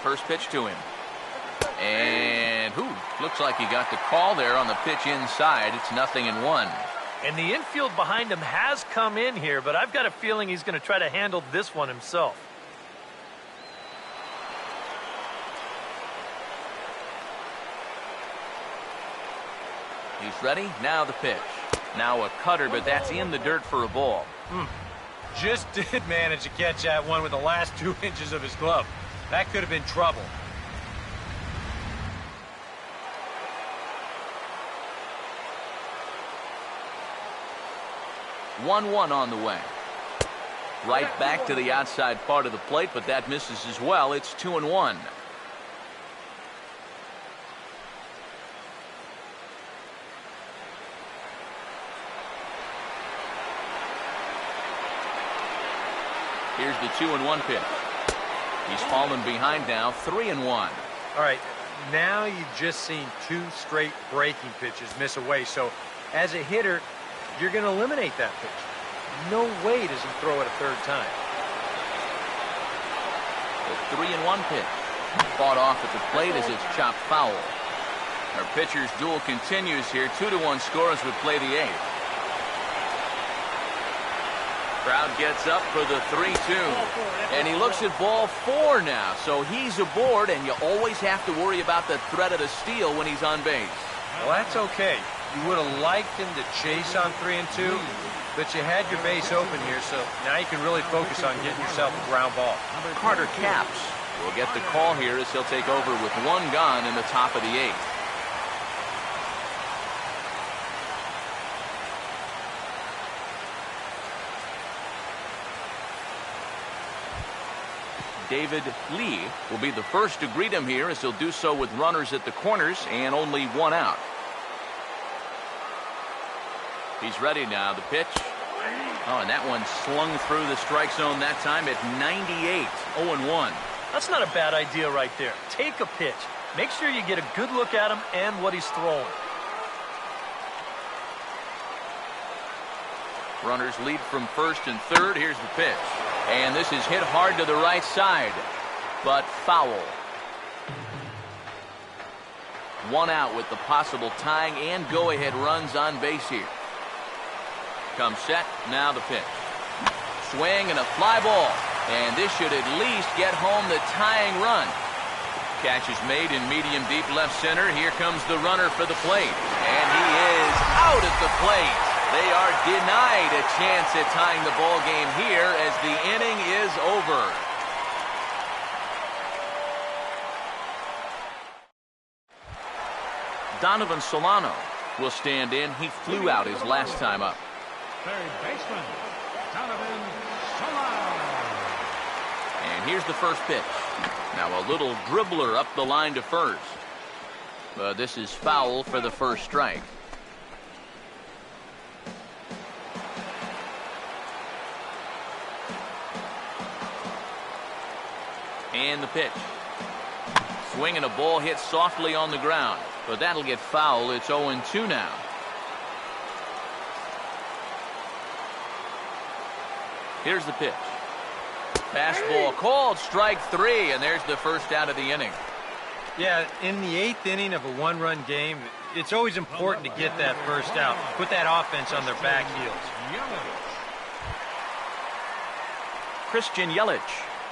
[SPEAKER 1] First pitch to him. And looks like he got the call there on the pitch inside. It's 0-1.
[SPEAKER 2] And the infield behind him has come in here, but I've got a feeling he's going to try to handle this one himself.
[SPEAKER 1] He's ready. Now the pitch. Now a cutter, but that's in the dirt for a ball.
[SPEAKER 5] Just did manage to catch that one with the last 2 inches of his glove. That could have been trouble.
[SPEAKER 1] One on the way. Right back to the outside part of the plate, but that misses as well. It's 2-1. Here's the 2-1 pitch. He's fallen behind now, 3-1.
[SPEAKER 5] All right, now you've just seen 2 straight breaking pitches miss away. So as a hitter, you're going to eliminate that pitch. No way does he throw it a 3rd time.
[SPEAKER 1] The 3-1 pitch. Fought off at the plate as it's chopped foul. Our pitcher's duel continues here. 2-1 score as we play the 8th. Crowd gets up for the 3-2. And he looks at ball 4 now. So he's aboard, and you always have to worry about the threat of the steal when he's on base.
[SPEAKER 5] Well, that's okay. You would have liked him to chase on 3 and 2, but you had your base open here, so now you can really focus on getting yourself a ground ball.
[SPEAKER 1] Carter Capps will get the call here as he'll take over with 1 gone in the top of the 8th. David Lee will be the first to greet him here as he'll do so with runners at the corners and only 1 out. He's ready now. The pitch. Oh, and that one slung through the strike zone that time at 98. 0-1.
[SPEAKER 2] That's not a bad idea right there. Take a pitch. Make sure you get a good look at him and what he's throwing.
[SPEAKER 1] Runners lead from first and third. Here's the pitch. And this is hit hard to the right side, but foul. 1 out with the possible tying and go-ahead runs on base here. Comes set, now the pitch. Swing and a fly ball. And this should at least get home the tying run. Catch is made in medium deep left center. Here comes the runner for the plate. And he is out at the plate. They are denied a chance at tying the ball game here as the inning is over. Donovan Solano will stand in. He flew out his last time up.
[SPEAKER 3] Third baseman, Donovan Solano.
[SPEAKER 1] And here's the first pitch. Now a little dribbler up the line to first. But this is foul for the first strike. And the pitch. Swinging a ball hit softly on the ground. But that'll get foul. It's 0-2 now. Here's the pitch. Fastball called, strike 3, and there's the first out of the inning.
[SPEAKER 5] Yeah, in the 8th inning of a 1-run game, it's always important to get that first out. Put that offense on their back heels.
[SPEAKER 1] Christian Yelich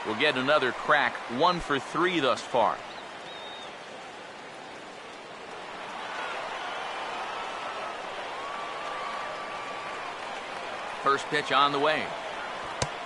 [SPEAKER 1] will get another crack, 1 for 3 thus far. First pitch on the way.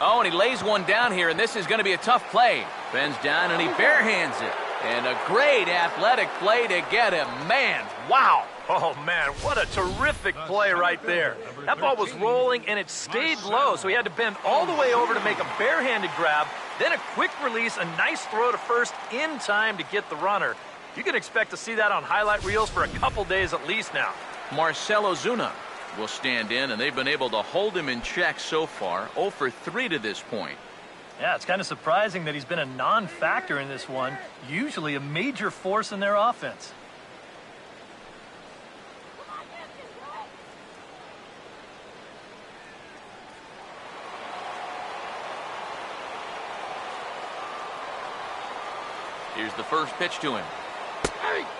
[SPEAKER 1] Oh, and he lays one down here, and this is going to be a tough play. Bends down, and he barehands it. And a great athletic play to get him. Man, wow.
[SPEAKER 2] Oh, man, what a terrific play right there. That ball was rolling, and it stayed low, so he had to bend all the way over to make a barehanded grab, then a quick release, a nice throw to first in time to get the runner. You can expect to see that on highlight reels for a couple days at least now.
[SPEAKER 1] Marcell Ozuna will stand in, and they've been able to hold him in check so far. 0 for 3 to this point.
[SPEAKER 2] Yeah, it's kind of surprising that he's been a non-factor in this one. Usually a major force in their offense.
[SPEAKER 1] Here's the first pitch to him.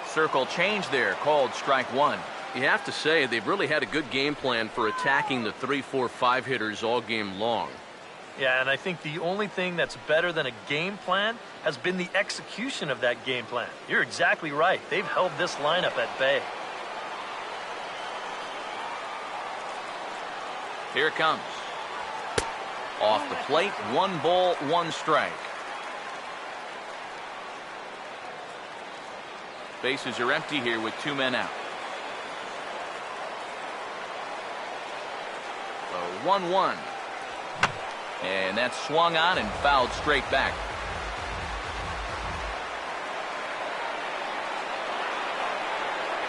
[SPEAKER 1] Circle change there, called strike one.
[SPEAKER 6] You have to say they've really had a good game plan for attacking the 3, 4, 5 hitters all game long.
[SPEAKER 2] Yeah, and I think the only thing that's better than a game plan has been the execution of that game plan. You're exactly right. They've held this lineup at bay.
[SPEAKER 1] Here it comes. Off the plate, 1 ball, 1 strike. Bases are empty here with 2 men out. 1-1. And that's swung on and fouled straight back.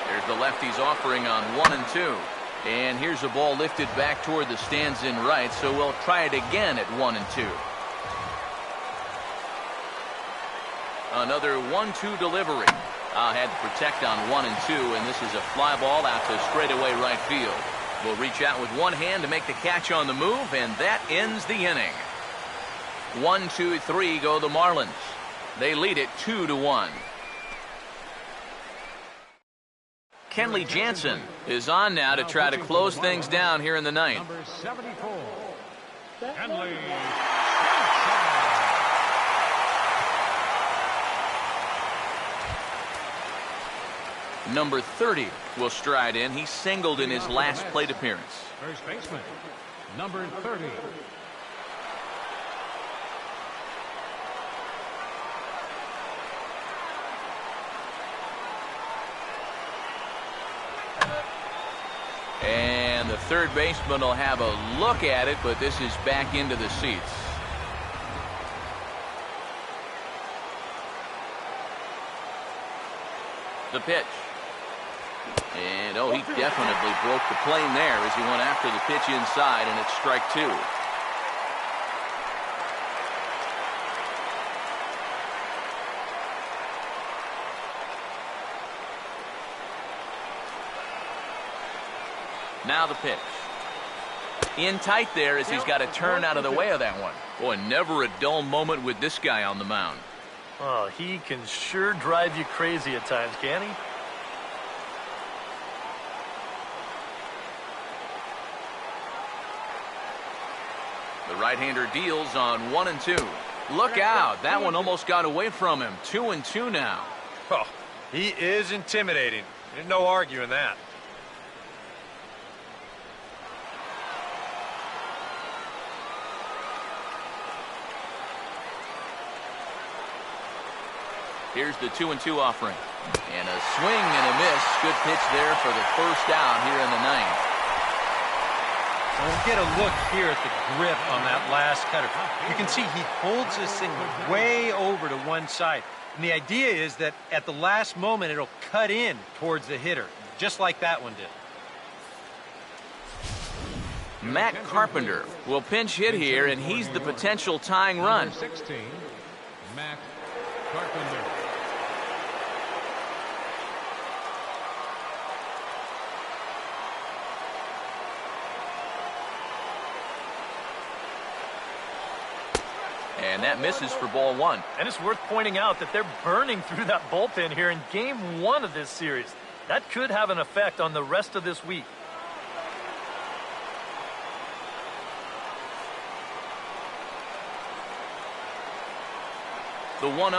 [SPEAKER 1] There's the lefty's offering on 1 and 2. And here's a ball lifted back toward the stands in right, so we'll try it again at 1 and 2. Another 1-2 delivery. Had to protect on 1 and 2, and this is a fly ball out to straightaway right field. Will reach out with one hand to make the catch on the move, and that ends the inning. 1, 2, 3 go the Marlins. They lead it 2-1. Kenley Jansen is on now to try to close things down here in the ninth.
[SPEAKER 3] Number 74, Kenley.
[SPEAKER 1] Number 30 will stride in. He singled in his last plate appearance.
[SPEAKER 3] First baseman, number 30.
[SPEAKER 1] And the third baseman will have a look at it, but this is back into the seats. The pitch. And, he definitely broke the plane there as he went after the pitch inside, and it's strike 2. Now the pitch. In tight there as he's got to turn out of the way of that one. Boy, never a dull moment with this guy on the mound.
[SPEAKER 2] Oh, he can sure drive you crazy at times, can't he?
[SPEAKER 1] The right-hander deals on 1 and 2. Look out. That one almost got away from him. 2 and 2 now.
[SPEAKER 5] Oh, he is intimidating. There's no arguing that.
[SPEAKER 1] Here's the 2 and 2 offering. And a swing and a miss. Good pitch there for the first out here in the ninth.
[SPEAKER 5] We'll get a look here at the grip on that last cutter. You can see he holds this thing way over to one side. And the idea is that at the last moment, it'll cut in towards the hitter, just like that one did.
[SPEAKER 1] Matt Carpenter will pinch hit here, and he's the potential tying run.
[SPEAKER 3] Number 16, Matt Carpenter.
[SPEAKER 1] And that misses for ball 1.
[SPEAKER 2] And it's worth pointing out that they're burning through that bullpen here in game 1 of this series. That could have an effect on the rest of this week.
[SPEAKER 1] The 1-0.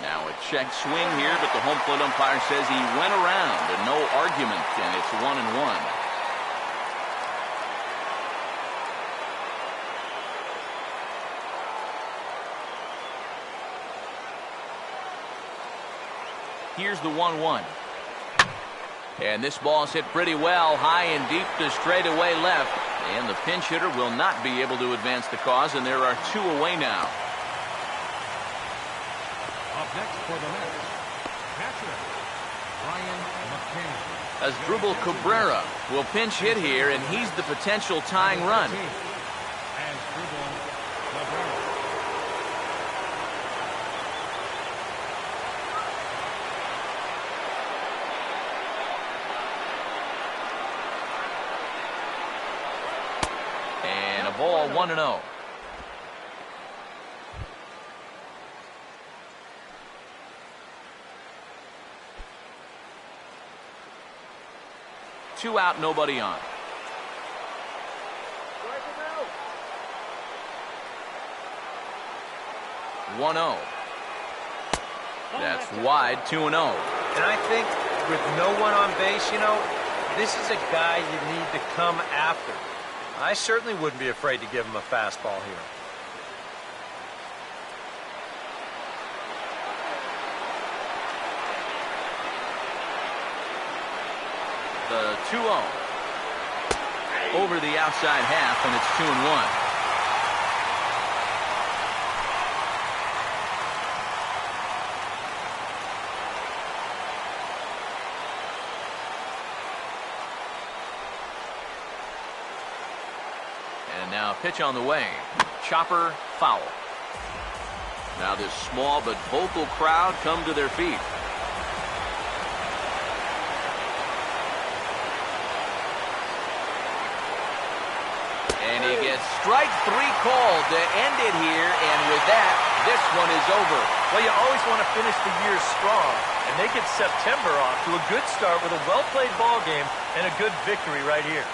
[SPEAKER 1] Now a check swing here, but the home plate umpire says he went around and no argument, and it's 1-1. Here's the 1-1. And this ball's hit pretty well, high and deep to straightaway left. And the pinch hitter will not be able to advance the cause, and there are 2 away now.
[SPEAKER 3] Up next for the Mets, catcher, Brian McCann.
[SPEAKER 1] As Drupal Cabrera will pinch hit here, and he's the potential tying run.
[SPEAKER 3] As Drupal Cabrera.
[SPEAKER 1] And a ball 1-0. Two out, nobody on.
[SPEAKER 4] Strike him out.
[SPEAKER 1] 1-0. That's wide, 2-0.
[SPEAKER 5] And I think with no one on base, this is a guy you need to come after. I certainly wouldn't be afraid to give him a fastball here.
[SPEAKER 1] The 2-0. Over the outside half, and it's 2-1. And now pitch on the way. Chopper foul. Now this small but vocal crowd come to their feet. And he gets strike three called to end it here, and with that, this one is over.
[SPEAKER 2] Well, you always want to finish the year strong, and they get September off to a good start with a well-played ball game and a good victory right here.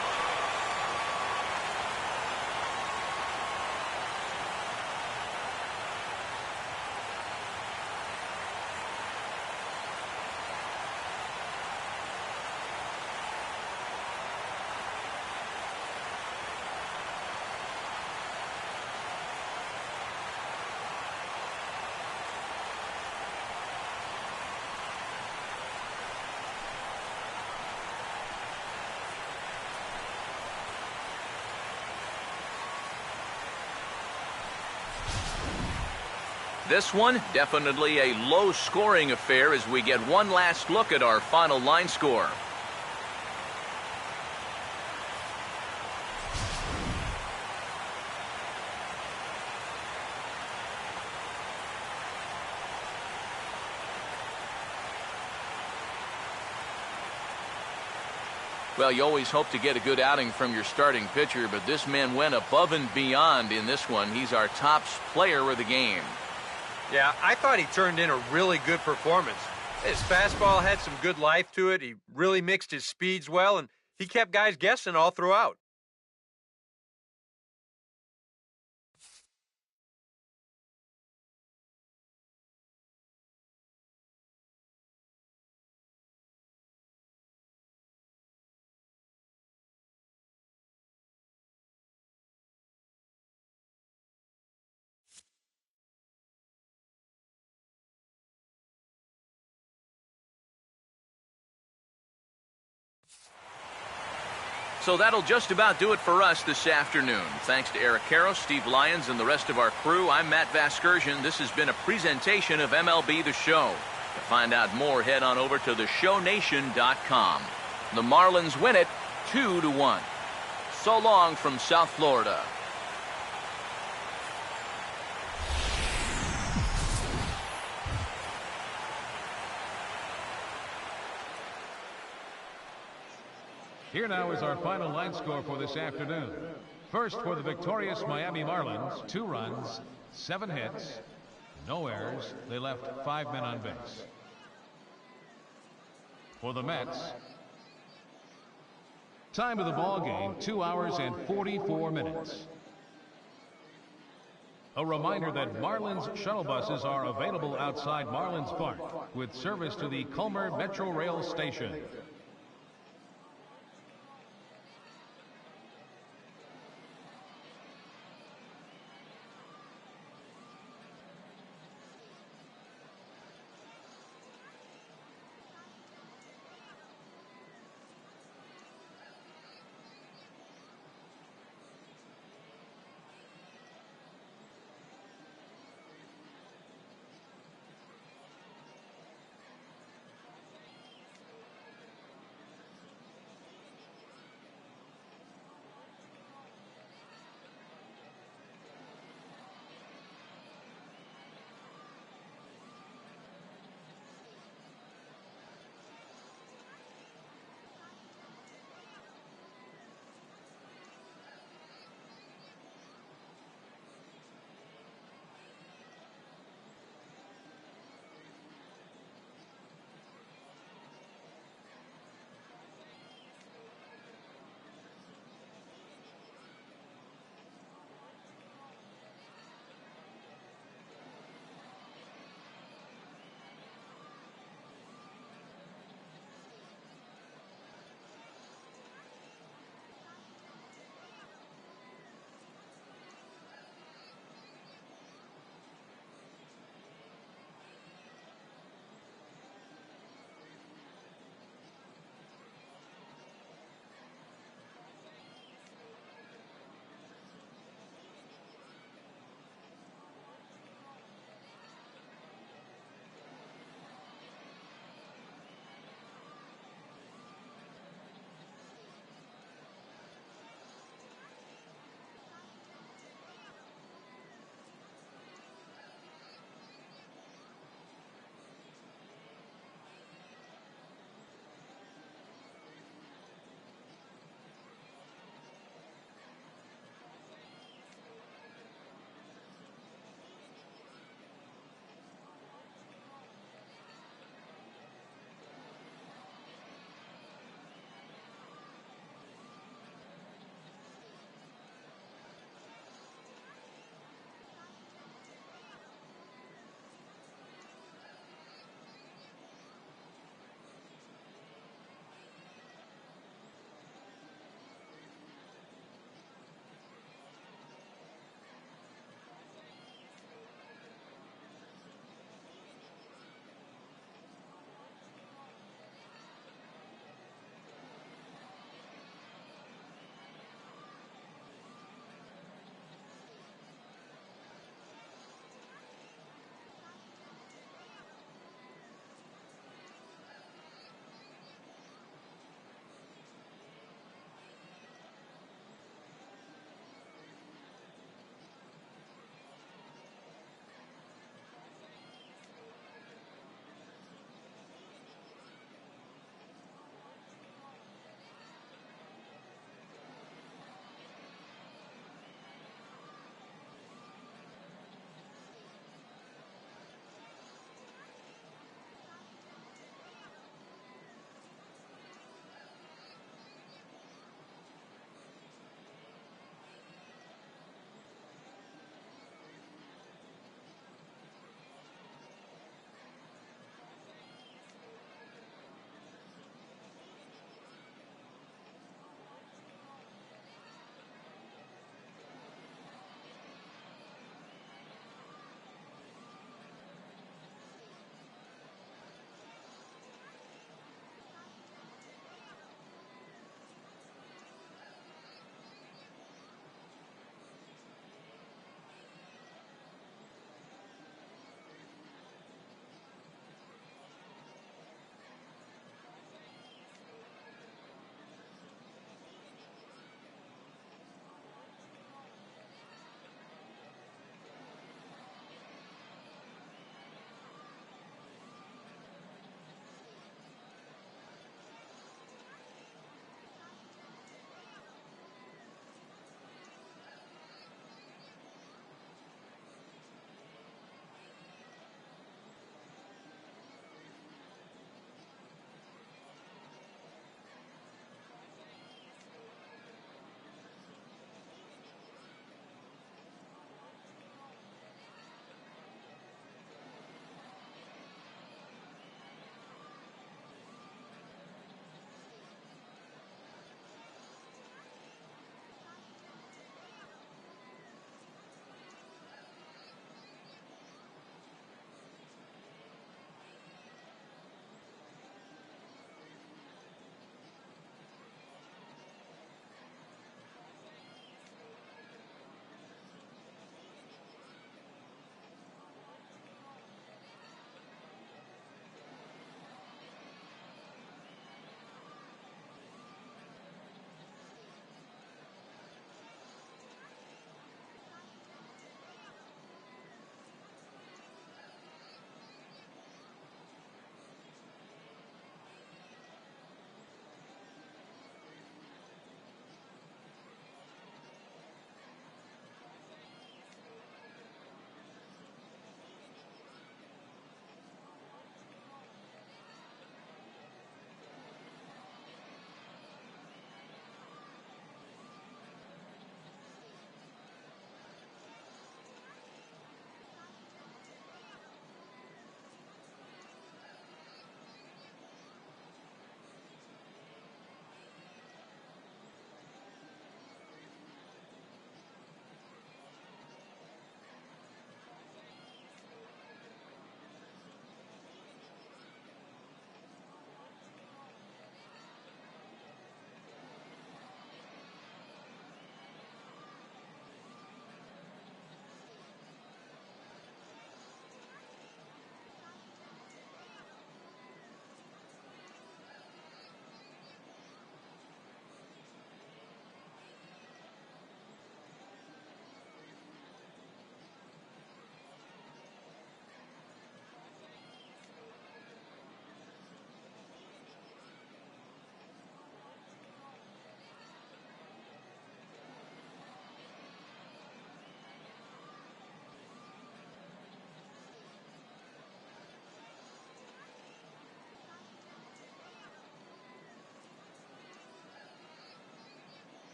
[SPEAKER 1] This one, definitely a low-scoring affair as we get one last look at our final line score. Well, you always hope to get a good outing from your starting pitcher, but this man went above and beyond in this one. He's our top player of the game.
[SPEAKER 5] Yeah, I thought he turned in a really good performance. His fastball had some good life to it. He really mixed his speeds well, and he kept guys guessing all throughout.
[SPEAKER 1] So that'll just about do it for us this afternoon. Thanks to Eric Caro, Steve Lyons, and the rest of our crew. I'm Matt Vasgersian. This has been a presentation of MLB The Show. To find out more, head on over to theshownation.com. The Marlins win it 2-1. So long from South Florida.
[SPEAKER 3] Here now is our final line score for this afternoon. First, for the victorious Miami Marlins, 2 runs, 7 hits, no errors. They left 5 men on base. For the Mets, time of the ball game, 2 hours and 44 minutes. A reminder that Marlins shuttle buses are available outside Marlins Park with service to the Culmer Metro Rail Station.